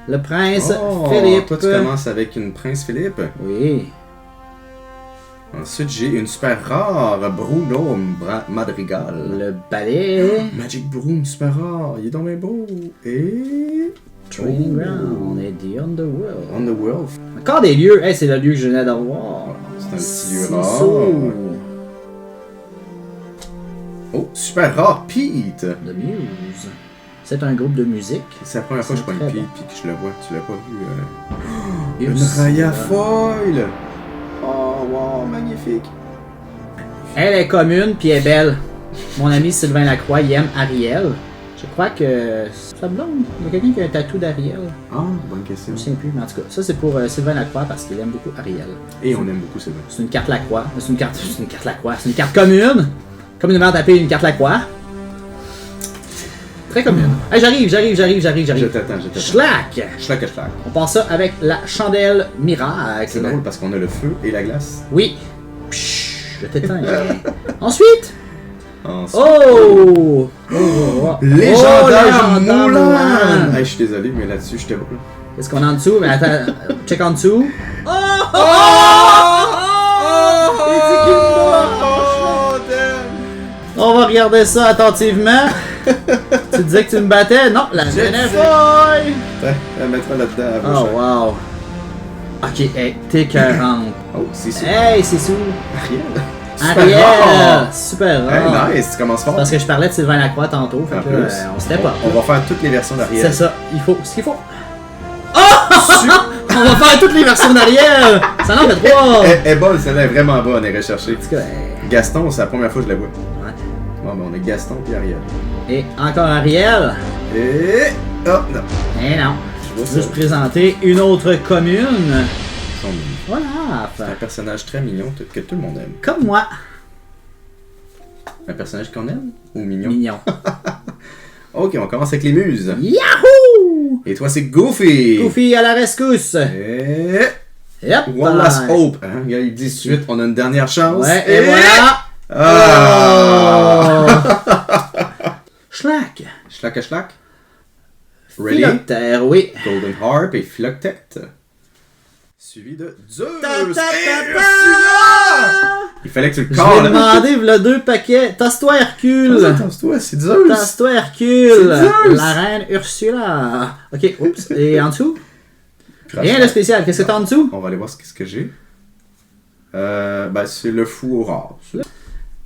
Le prince Philippe. Toi tu commences avec une Prince Philippe. Oui. Ensuite j'ai une super rare, Bruno Madrigal. Le balai. Magic Broom, super rare, il est donc bien beau. Et... Training Ground et The Underworld. Underworld. Encore des lieux. Hey, c'est le lieu que je venais d'avoir. C'est un petit lieu rare. Oh, super rare, Pete. The Muse. C'est un groupe de musique. C'est la première fois que je prends une Pete puis que je le vois. Tu l'as pas vu. Une Yes. Raya foil. Oh, wow, magnifique. Elle est commune puis elle est belle. Mon ami Sylvain Lacroix, il aime Ariel. Je crois que sa blonde, il y a quelqu'un qui a un tatou d'Ariel. Ah, bonne question. Je me souviens plus, mais en tout cas, ça c'est pour Sylvain Lacroix parce qu'il aime beaucoup Ariel. Et on aime beaucoup Sylvain. C'est une carte Lacroix. C'est une carte Lacroix. C'est une carte commune. Communément appelée une carte Lacroix. Très commune. Hey, j'arrive. Je t'attends. Schlack! Schlack. On passe ça avec la chandelle miracle. C'est drôle parce qu'on a le feu et la glace. Oui. Pshh, je t'éteins. Ensuite. Ensuite, Oh! légendaire Légendaire Mulan! Hey, je suis désolé, mais là-dessus, je te brûle. Qu'est-ce qu'on a en dessous? Mais attends, check en dessous. Oh! Il dit qu'il me bat. On va regarder ça attentivement. Tu disais que tu me battais? Non, la Genève. Elle mettra là-dedans. Oh, wow. Ok, hey, t'es 40. Oh, c'est sûr. Hey, c'est sous. Ariel! Ariel! Super rare. Hey, nice, tu commences fort. Parce que je parlais de Sylvain Lacroix tantôt, fait En que plus, on s'était pas. On va faire toutes les versions d'Ariel. C'est ça, il faut ce qu'il faut. On va faire toutes les versions d'Ariel! Ça en fait 3! Elle est bonne, celle-là est vraiment bonne, elle est recherchée. En tout cas, Gaston, c'est la première fois que je la vois. ouais. Bon, ben on a Gaston puis Ariel. Et encore Ariel. Et... Oh, non. Eh non. Je vois Je vais ça. juste présenter une autre commune. Ils sont mignons. Voilà. C'est un personnage très mignon que tout le monde aime. Comme moi. Un personnage qu'on aime ou mignon? Mignon. Ok, on commence avec les muses. Yahoo! Et toi, c'est Goofy. Goofy à la rescousse. Et... Yep. One last hope. Hein? Il dit suite, on a une dernière chance. Ouais, et voilà. Ah! Schlack. Schlack. Ready? Philoptère, oui. Golden Harp et Philoctette. Suivi de Zeus. Ta, ta, ta, Et ta! Ursula! Il fallait que tu le Je calls. l'ai demandé, v'là 2 paquets. Tasse-toi, Hercule. Attends-toi, c'est Zeus. Tasse-toi, Hercule. C'est Zeus. La reine Ursula. Ok, oups. Et en dessous? Crash Rien de spécial. Qu'est-ce que t'as en dessous? On va aller voir ce que j'ai. Ben, c'est le fou au rare.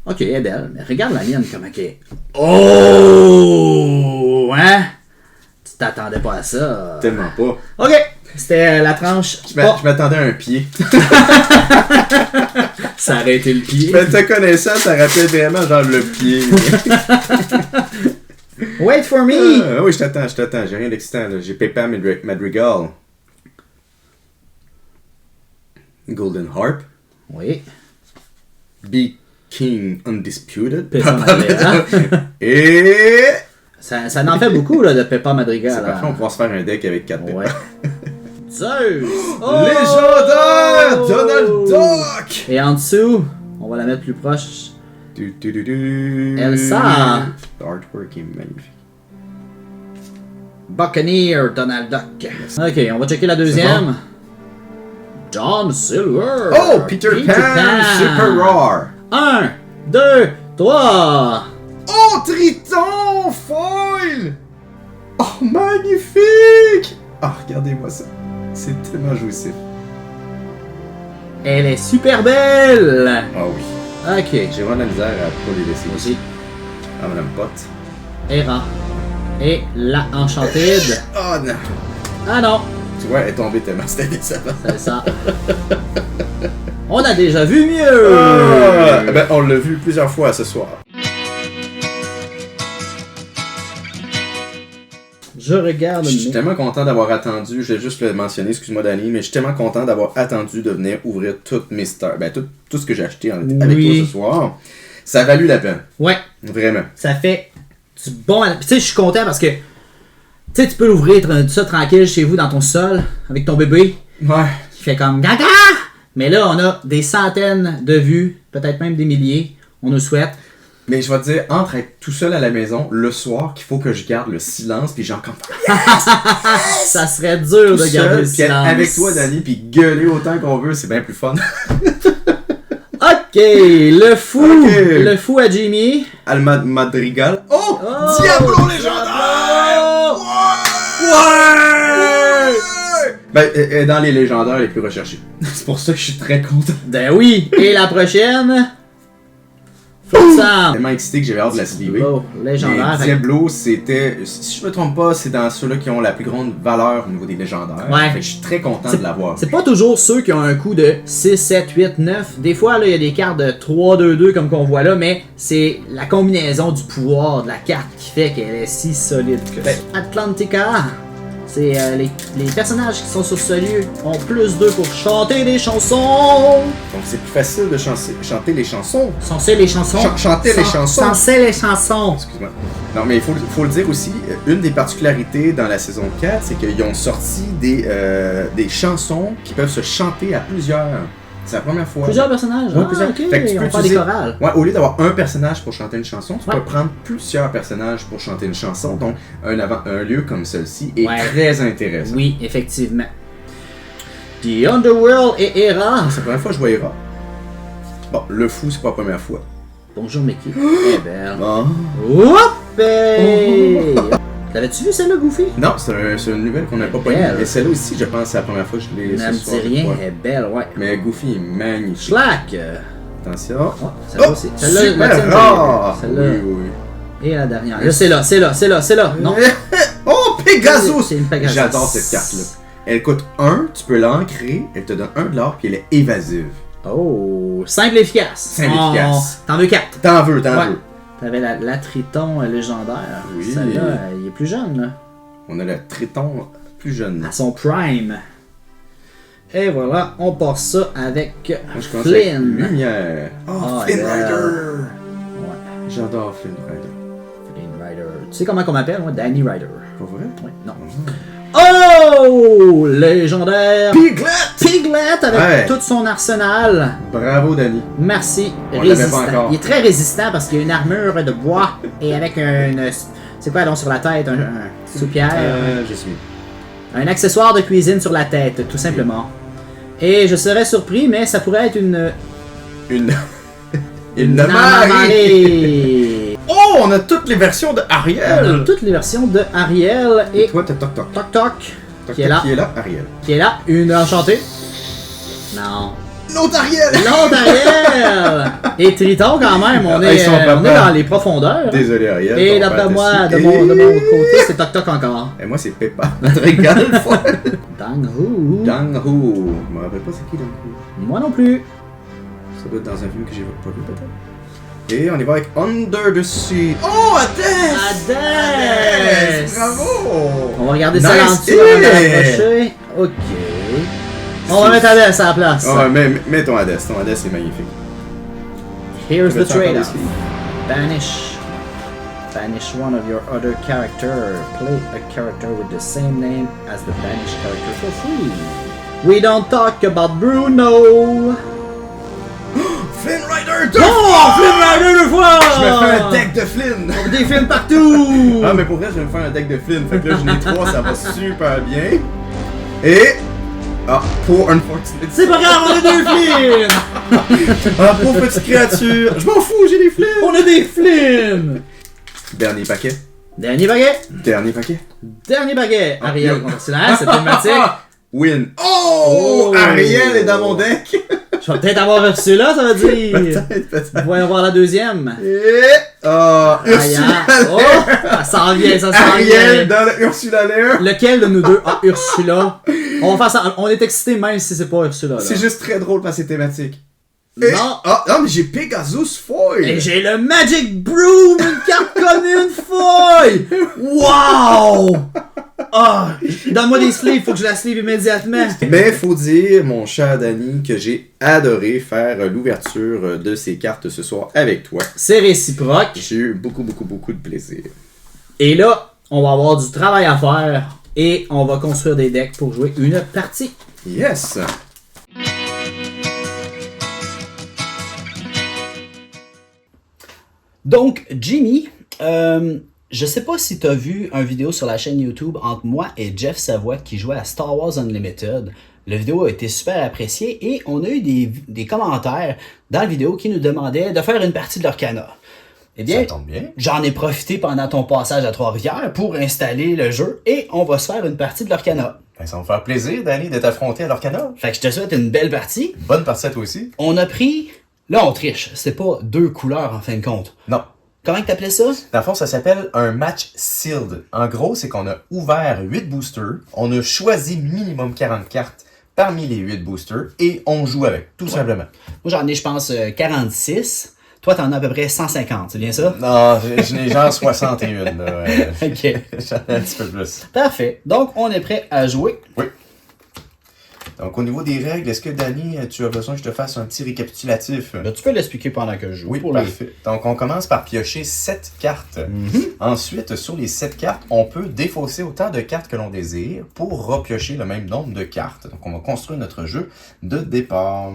Ok, elle est belle. Mais regarde la mienne, comment elle est. Oh! Hein? Tu t'attendais pas à ça. Tellement pas. Ok. C'était la tranche. Je m'attendais à un pied. Ça aurait été le pied. Mais te connaissant, ça rappelle vraiment genre le pied. Wait for me! Oui, je t'attends. J'ai rien d'excitant. Là. J'ai Peppa Madrigal. Golden Harp. Oui. Be King Undisputed. Peppa Madrigal. Et... Ça n'en fait beaucoup là, de Peppa Madrigal. C'est parfait, on pourra se faire un deck avec 4 Ouais. Peppa. Zeus! Légendaire Donald Duck! Et en dessous, on va la mettre plus proche. Elsa! L'artwork est magnifique. Buccaneer Donald Duck. Ok, on va checker la deuxième. John Silver. Oh, Peter Pan, Super Rare. 1, 2, 3. Oh, Triton Foil! Oh, magnifique! Ah, regardez-moi ça. C'est tellement jouissif. Elle est super belle. Ah oui. Ok. J'ai vraiment de la misère à pas les laisser Aussi. Ah, madame Potte. Hera. Et la Enchanted. Oh non! Ah non, Tu vois, elle est tombée tellement c'était décevant. c'est ça. On a déjà vu mieux. Ben, on l'a vu plusieurs fois ce soir. Je regarde. Je suis tellement content d'avoir attendu, je vais juste le mentionner, excuse-moi Danny, mais je suis tellement content d'avoir attendu de venir ouvrir toutes mes stars, ben tout ce que j'ai acheté avec toi ce soir. Ça a valu la peine. Ouais. Vraiment. Ça fait du bon. Puis tu sais, je suis content parce que tu sais, tu peux l'ouvrir tout ça tranquille chez vous dans ton sol avec ton bébé Ouais. qui fait comme gaga. Mais là, on a des centaines de vues, peut-être même des milliers. On nous souhaite. Mais je vais te dire, entre être tout seul à la maison, le soir, qu'il faut que je garde le silence, puis j'en compte Ça serait dur de garder le puis silence. avec toi, Danny, puis gueuler autant qu'on veut, c'est bien plus fun. Ok, le fou. Ok. Le fou à Jimmy. Alma Madrigal. Oh! Oh, Diablo légendaire! Ouais! Ben, elle est dans les légendaires les plus recherchés. C'est pour ça que je suis très content. Ben oui. Et la prochaine. Flotsam. Tellement excité que j'avais hâte de la sleever. Oh, légendaire. Mais Diablo, c'était, si je me trompe pas, c'est dans ceux-là qui ont la plus grande valeur au niveau des légendaires. Ouais. Fait que je suis très content de l'avoir. C'est pas toujours ceux qui ont un coût de 6, 7, 8, 9. Des fois, là, il y a des cartes de 3, 2, 2 comme qu'on voit là, mais c'est la combinaison du pouvoir de la carte qui fait qu'elle est si solide que ça. Atlantica, c'est les personnages qui sont sur ce lieu ont plus 2 pour chanter des chansons. Donc c'est plus facile de chanter les chansons. Censé les chansons. Chanter les chansons. Censé les chansons. Excuse-moi. Non, mais il faut le dire aussi, une des particularités dans la saison 4, c'est qu'ils ont sorti des chansons qui peuvent se chanter à plusieurs. C'est la première fois. Plusieurs personnages. Ouais, Ah, plusieurs. ok. Fait que tu peux On parle des utiliser- chorales. Ouais, au lieu d'avoir un personnage pour chanter une chanson, tu Ouais. peux prendre plusieurs personnages pour chanter une chanson. Donc, un lieu comme celui-ci est Ouais. très intéressant. Oui, effectivement. The Underworld et Hera. C'est la première fois que je vois Hera. Bon, le fou, c'est pas la première fois. Bonjour Mickey. Eh belle. Ah. Whoopé! T'avais-tu vu celle-là, Goofy? Non, c'est une nouvelle qu'on n'a pas pognée. Belle. Mais celle-là aussi, je pense, c'est la première fois que je l'ai Ça me ce soir, dit rien, je crois. elle est belle, ouais. Mais Goofy est magnifique. Schlack! Attention. Oh, celle-là aussi. Celle-là, la super tienne, rare! celle-là. Oui, oui. Et la dernière. Là, c'est là, c'est là, c'est là, c'est là. Non. Oh, Pegasus! C'est une Pegasus. J'adore cette carte-là. Elle coûte 1, tu peux l'ancrer, elle te donne 1 $, puis elle est évasive. Oh, simple et efficace. Simple et efficace. T'en veux 4. T'en veux. T'avais la Triton légendaire. Oui. Celle-là, il est plus jeune, là. On a le Triton plus jeune. À son prime. Et voilà, on part ça avec Moi, je commence avec Flynn. Lumière. Oh, Ah, Flynn belle. Rider! Ouais, J'adore Flynn Rider. Flynn Rider. Tu sais comment on m'appelle, moi? Danny Rider. Pas vrai? Ouais, non. Oh! Légendaire! Piglet! Piglet avec Ouais. tout son arsenal. Bravo, Danny. Merci. On l'avait Résistant. pas encore. Il est très résistant parce qu'il a une armure de bois et avec une. C'est quoi donc sur la tête? Un soupière. Je suis. Un accessoire de cuisine sur la tête, tout simplement. Et je serais surpris, mais ça pourrait être une... Une Namamare. Oh, on a toutes les versions de On a Ariel. toutes les versions de Ariel et Toi, t'as Toc Toc. Toc Toc, Toc qui est là. Qui est là, Ariel. qui est là. Une enchantée. Non. L'autre Ariel. L'autre Ariel! Et Triton, quand même, on Ils est, sont pas on est mal. dans les profondeurs. Désolé, Ariel. Et ton d'après père moi, dessus. de mon côté, c'est Toc Toc encore. Et moi, c'est Peppa, notre égale folle. Dang Who. Dang Ho. Je me rappelle pas c'est qui Dang Ho. Moi non plus. Ça doit être dans un film que j'ai pas vu peut-être. Et on y va avec Under the Sea. Oh, Hades! Hades! Bravo! On va regarder ça Nice. en dessous avant de l'approcher. Ok. On va mettre Hades à la place. Oh, mets ton Hades. Ton Hades est magnifique. Here's the Veux-tu encore trade-off. des sleeves? Banish one of your other character. Play a character with the same name as the banished character for free. We don't talk about Bruno. Flynn Rider 2 Oh, Flynn Rider 2 fois! Je me fais un deck de Flynn! Des films partout! Ah, mais pour vrai, je vais me faire un deck de Flynn. Fait que là, j'en ai 3, ça va super bien. Et. Ah, pour Unfortunate. C'est pas grave, on a deux Flynn! Ah, pauvre petite créature! Je m'en fous, j'ai des Flynn! On a des Flynn! Dernier paquet. Dernier baguet! Dernier paquet. Dernier baguet! Ah, Ariel yo. contre Silas, c'est thématique. Win. Oh! Oh! Ariel est dans mon deck! Je vais peut-être avoir reçu là, ça veut dire. Peut-être. Voyons voir la deuxième. Et. Ah, Ursula Aïe, oh, ça s'en vient, ça s'en Ariel vient. dans le Ursula Lair. Lequel de nous deux a Ursula? On va faire ça, on est excités même si c'est pas Ursula. Là. C'est juste très drôle parce que c'est thématique. Et- Non. Ah, non, mais j'ai Pegasus Foil! Et j'ai le Magic Broom, une carte commune foil! Wow! Ah, donne-moi des sleeves, faut que je la sleeve immédiatement. Mais faut dire, mon cher Danny, que j'ai adoré faire l'ouverture de ces cartes ce soir avec toi. C'est réciproque. J'ai eu beaucoup de plaisir. Et là, on va avoir du travail à faire et on va construire des decks pour jouer une partie. Yes! Donc, Jimmy, je sais pas si tu as vu une vidéo sur la chaîne YouTube entre moi et Jeff Savoie qui jouait à Star Wars Unlimited. La vidéo a été super appréciée et on a eu des commentaires dans la vidéo qui nous demandaient de faire une partie de l'Arcana. Eh bien, Ça tombe bien. j'en ai profité pendant ton passage à Trois-Rivières pour installer le jeu et on va se faire une partie de l'Arcana. Ben, ça va me faire plaisir, Danny, de t'affronter à l'Arcana. Fait que je te souhaite une belle partie. Bonne partie à toi aussi. On a pris... Là, on triche. C'est pas deux couleurs en fin de compte. Non. Comment que t'appelais ça? Dans le fond, ça s'appelle un match sealed. En gros, c'est qu'on a ouvert 8 boosters, on a choisi minimum 40 cartes parmi les 8 boosters et on joue avec, tout simplement. Moi, j'en ai, je pense, 46. Toi, t'en as à peu près 150, c'est bien ça? Non, je n'ai genre 61, là. Ok. J'en ai un petit peu plus. Parfait. Donc, on est prêt à jouer. Oui. Donc, au niveau des règles, est-ce que, Danny, tu as besoin que je te fasse un petit récapitulatif? Ben, tu peux l'expliquer pendant que je joue. Oui, pour parfait. Donc, on commence par piocher 7 cartes. Ensuite, sur les 7 cartes, on peut défausser autant de cartes que l'on désire pour repiocher le même nombre de cartes. Donc, on va construire notre jeu de départ.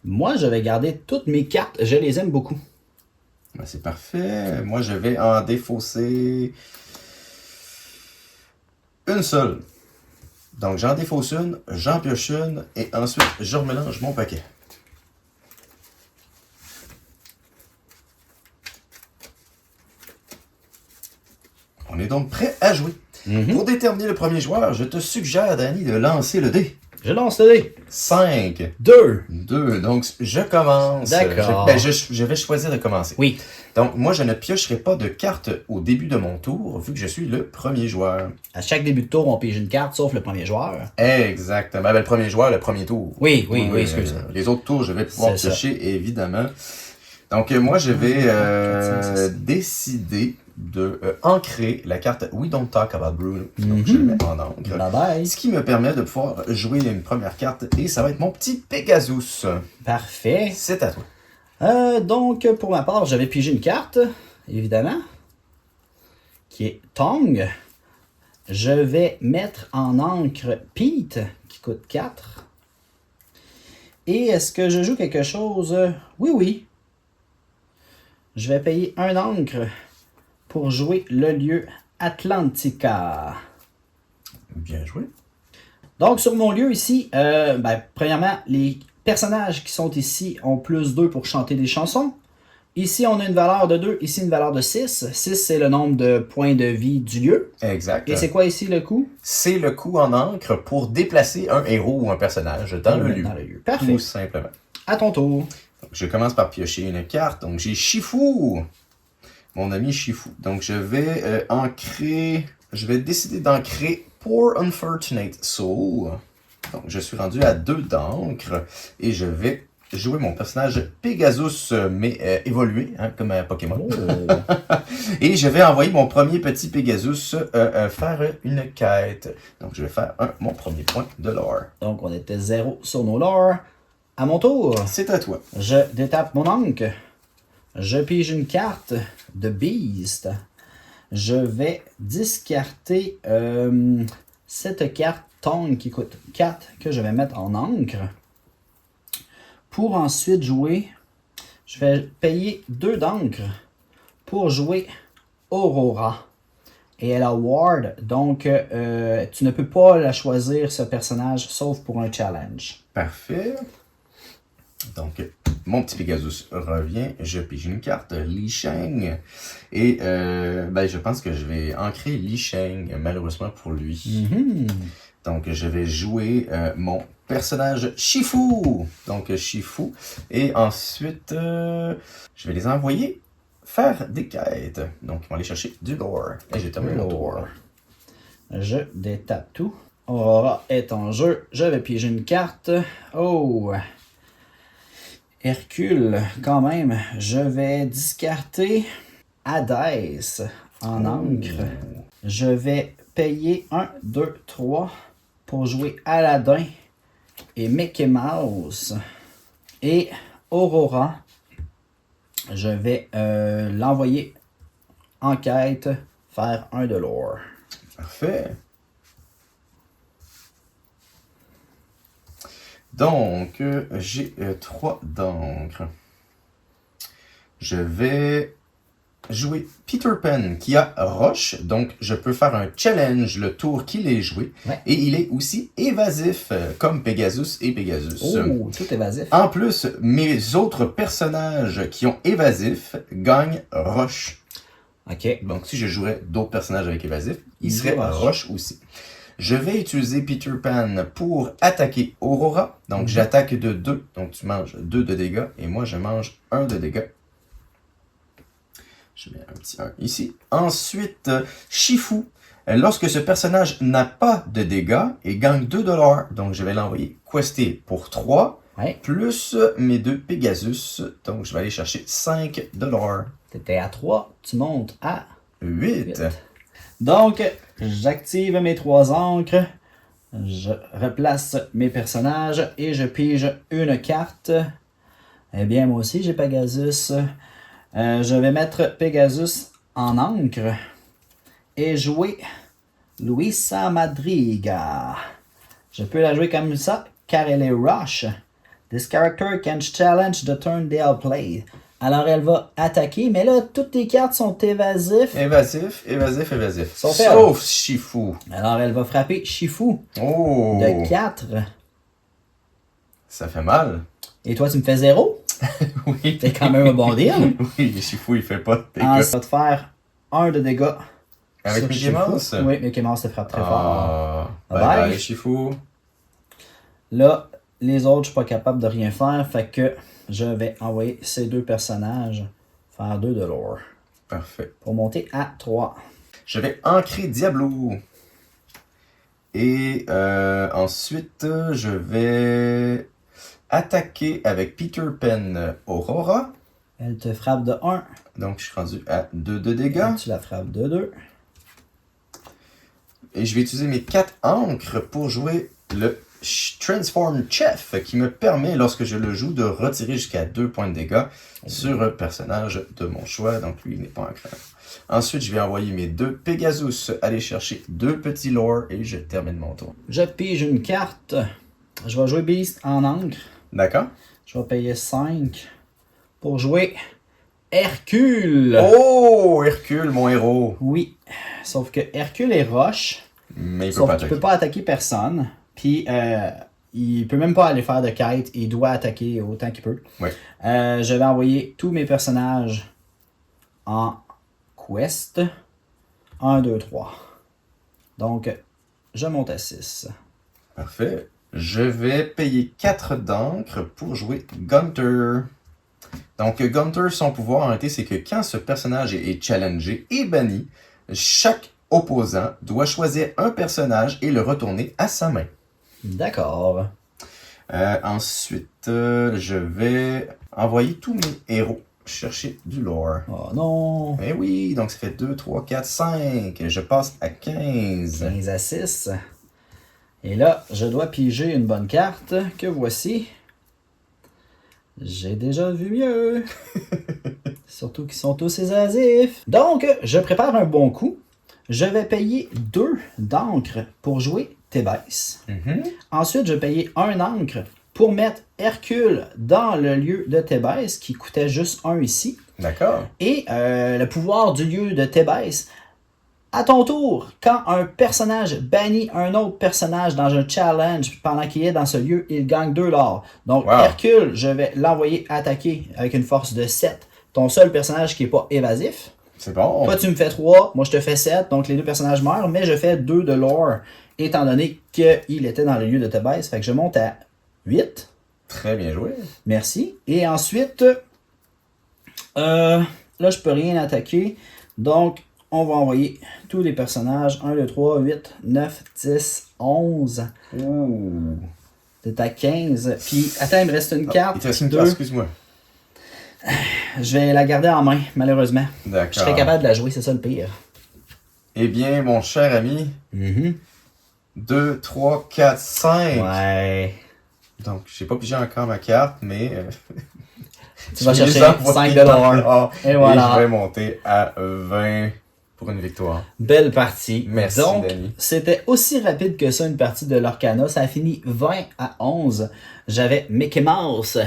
Moi, je vais garder toutes mes cartes. Je les aime beaucoup. Ben, c'est parfait. Moi, je vais en défausser une seule. Donc, j'en défausse une, j'en pioche une, et ensuite, je remélange mon paquet. On est donc prêt à jouer. Pour déterminer le premier joueur, je te suggère, Danny, de lancer le dé. Je lance le dé. 5, 2. 2. Donc, je commence. D'accord. Je vais choisir de commencer. Oui. Donc, moi, je ne piocherai pas de carte au début de mon tour, vu que je suis le premier joueur. À chaque début de tour, on pige une carte, sauf le premier joueur. Exactement. Ben, le premier joueur, le premier tour. Oui, excuse. Les autres tours, je vais pouvoir C'est ça. piocher, évidemment. Donc, moi, je vais 4, 5, 6. décider de ancrer la carte We Don't Talk About Bruno. Donc, je le mets en encre. Bye bye. Ce qui me permet de pouvoir jouer une première carte, et ça va être mon petit Pegasus. Parfait. C'est à toi. Donc, pour ma part, j'avais pigé une carte, évidemment, qui est Tong. Je vais mettre en encre Pete, qui coûte 4. Et est-ce que je joue quelque chose? Oui. Je vais payer un encre pour jouer le lieu Atlantica. Bien joué. Donc, sur mon lieu ici, premièrement, les personnages qui sont ici ont plus 2 pour chanter des chansons. Ici, on a une valeur de 2, ici une valeur de 6. 6, c'est le nombre de points de vie du lieu. Exact. Et c'est quoi ici le coût? C'est le coût en encre pour déplacer un héros ou un personnage dans le lieu. Dans le lieu. Parfait. Tout simplement. À ton tour. Donc, je commence par piocher une carte. Donc, j'ai Shifu. Mon ami Shifu. Donc, je vais ancrer... Je vais décider d'ancrer Poor Unfortunate Soul. Donc, je suis rendu à 2 d'encre. Et je vais jouer mon personnage Pegasus, mais évolué, hein, comme un Pokémon. Oh. Et je vais envoyer mon premier petit Pegasus faire une quête. Donc, je vais faire mon premier point de lore. Donc, on était 0 sur nos lore. À mon tour, C'est à toi. je détape mon encre. Je pige une carte de Beast. Je vais discarter cette carte Tongue qui coûte 4 que je vais mettre en encre. Pour ensuite jouer, je vais payer 2 d'encre pour jouer Aurora. Et elle a Ward, donc tu ne peux pas la choisir, ce personnage, sauf pour un challenge. Parfait. Donc, mon petit Pegasus revient. Je pige une carte, Li Sheng. Et je pense que je vais ancrer Li Sheng, malheureusement pour lui. Donc, je vais jouer mon personnage Shifu. Donc, Shifu. Et ensuite, je vais les envoyer faire des quêtes. Donc, ils vont aller chercher du lore. Et j'ai terminé mon tour. Je détape tout. Aurora est en jeu. Je vais piéger une carte. Oh! Hercule, quand même. Je vais discarter Hadès en encre. Je vais payer 1, 2, 3 pour jouer Aladdin et Mickey Mouse. Et Aurora, je vais l'envoyer en quête, faire 1 de lore. Parfait. Donc, j'ai 3 d'encre. Je vais jouer Peter Pan qui a Roche. Donc, je peux faire un challenge le tour qu'il est joué. Ouais. Et il est aussi évasif, comme Pegasus et Pegasus. Oh, tout évasif. En plus, mes autres personnages qui ont évasif gagnent Roche. OK. Donc, si je jouerais d'autres personnages avec évasif, Il il serait joue Roche. Roche aussi. Je vais utiliser Peter Pan pour attaquer Aurora. Donc, j'attaque de 2. Donc, tu manges 2 de dégâts. Et moi, je mange 1 de dégâts. Je mets un petit 1 ici. Ensuite, Shifu. Lorsque ce personnage n'a pas de dégâts, il gagne 2 $. Donc, je vais l'envoyer quester pour 3. Ouais. Plus mes 2 Pegasus. Donc, je vais aller chercher 5 $. T'étais à 3, tu montes à 8. Donc, j'active mes 3 encres, je replace mes personnages et je pige une carte. Eh bien, moi aussi, j'ai Pegasus. Je vais mettre Pegasus en encre et jouer Luisa Madriga. Je peux la jouer comme ça, car elle est Rush. This character can challenge the turn they are played. Alors, elle va attaquer, mais là, toutes tes cartes sont évasifs. Évasif. Sauf Shifu. Alors, elle va frapper Shifu Oh! de 4. Ça fait mal. Et toi, tu me fais 0? Oui. C'est quand même un bon deal. Oui, Shifu, il fait pas de dégâts. Ça va te faire 1 de dégâts. Avec sur Mickey Shifu. Mouse? Oui, Mickey Mouse te frappe très fort. Ah, Bye bye bye. Shifu. Là, les autres, je suis pas capable de rien faire. Fait que je vais envoyer ces 2 personnages faire 2 de lore. Parfait. Pour monter à 3. Je vais ancrer Diablo. Et ensuite, je vais attaquer avec Peter Pan Aurora. Elle te frappe de 1. Donc, je suis rendu à 2 de dégâts. Tu la frappes de 2. Et je vais utiliser mes 4 encres pour jouer le Transform Chef, qui me permet, lorsque je le joue, de retirer jusqu'à 2 points de dégâts sur un personnage de mon choix. Donc, lui, il n'est pas ancré. Ensuite, je vais envoyer mes 2 Pegasus aller chercher 2 petits lore et je termine mon tour. Je pige une carte. Je vais jouer Beast en encre. D'accord? Je vais payer 5 pour jouer Hercule. Oh! Hercule, mon héros! Oui, sauf que Hercule est roche. Mais il peut Sauf pas qu'il attaquer. peut pas attaquer personne. Puis il peut même pas aller faire de quête. Il doit attaquer autant qu'il peut. Ouais. Je vais envoyer tous mes personnages en quest. 1, 2, 3. Donc, je monte à 6. Parfait. Je vais payer 4 d'encre pour jouer Gunter. Donc, Gunter, son pouvoir en réalité, c'est que quand ce personnage est challengé et banni, chaque opposant doit choisir un personnage et le retourner à sa main. D'accord. Ensuite, je vais envoyer tous mes héros chercher du lore. Oh non. Eh oui, donc ça fait 2, 3, 4, 5. Je passe à 15. 15 à 6. Et là, je dois piger une bonne carte que voici. J'ai déjà vu mieux. Surtout qu'ils sont tous évasifs. Donc, je prépare un bon coup. Je vais payer 2 d'encre pour jouer Thébès. Ensuite, je vais payer 1 encre pour mettre Hercule dans le lieu de Thébès, qui coûtait juste 1 ici. D'accord. Et le pouvoir du lieu de Thébès. À ton tour, quand un personnage bannit un autre personnage dans un challenge pendant qu'il est dans ce lieu, il gagne 2 l'or. Donc, Wow. Hercule, je vais l'envoyer attaquer avec une force de 7. Ton seul personnage qui n'est pas évasif. C'est bon. Toi, tu me fais 3, moi je te fais 7, donc les deux personnages meurent, mais je fais 2 de lore, étant donné qu'il était dans le lieu de Thébès. Fait que je monte à 8. Très bien joué. Merci. Et ensuite, là, je peux rien attaquer. Donc, on va envoyer tous les personnages. 1, 2, 3, 8, 9, 10, 11. Ouh. C'est à 15. Puis, attends, il me reste une carte. Il te reste une 2. carte, excuse-moi. Je vais la garder en main, malheureusement. D'accord. Je serais capable de la jouer, c'est ça le pire. Eh bien, mon cher ami, 2, 3, 4, 5. Ouais. Donc, j'ai pas pigé encore ma carte, mais... Tu vas je vais chercher les envoyer 5 par $. là. Et voilà. je vais monter à 20 pour une victoire. Belle partie. Merci, Donc, Danny. c'était aussi rapide que ça une partie de l'Orcana. Ça a fini 20 à 11. J'avais Mickey Mouse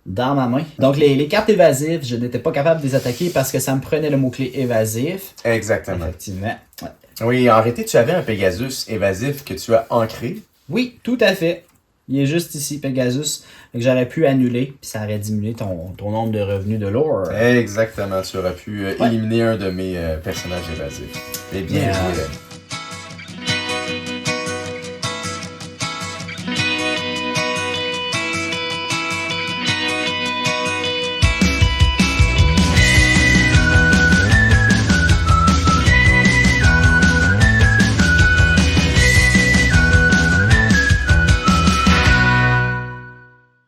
dans ma main. Donc, les cartes évasives, je n'étais pas capable de les attaquer parce que ça me prenait le mot-clé évasif. Exactement. Effectivement. Ouais. Oui, en réalité, tu avais un Pegasus évasif que tu as ancré. Oui, tout à fait. Il est juste ici, Pegasus. Fait que j'aurais pu annuler, puis ça aurait diminué ton nombre de revenus de lore. Exactement, tu aurais pu éliminer un de mes personnages évasifs. Et bien Mais, joué, là.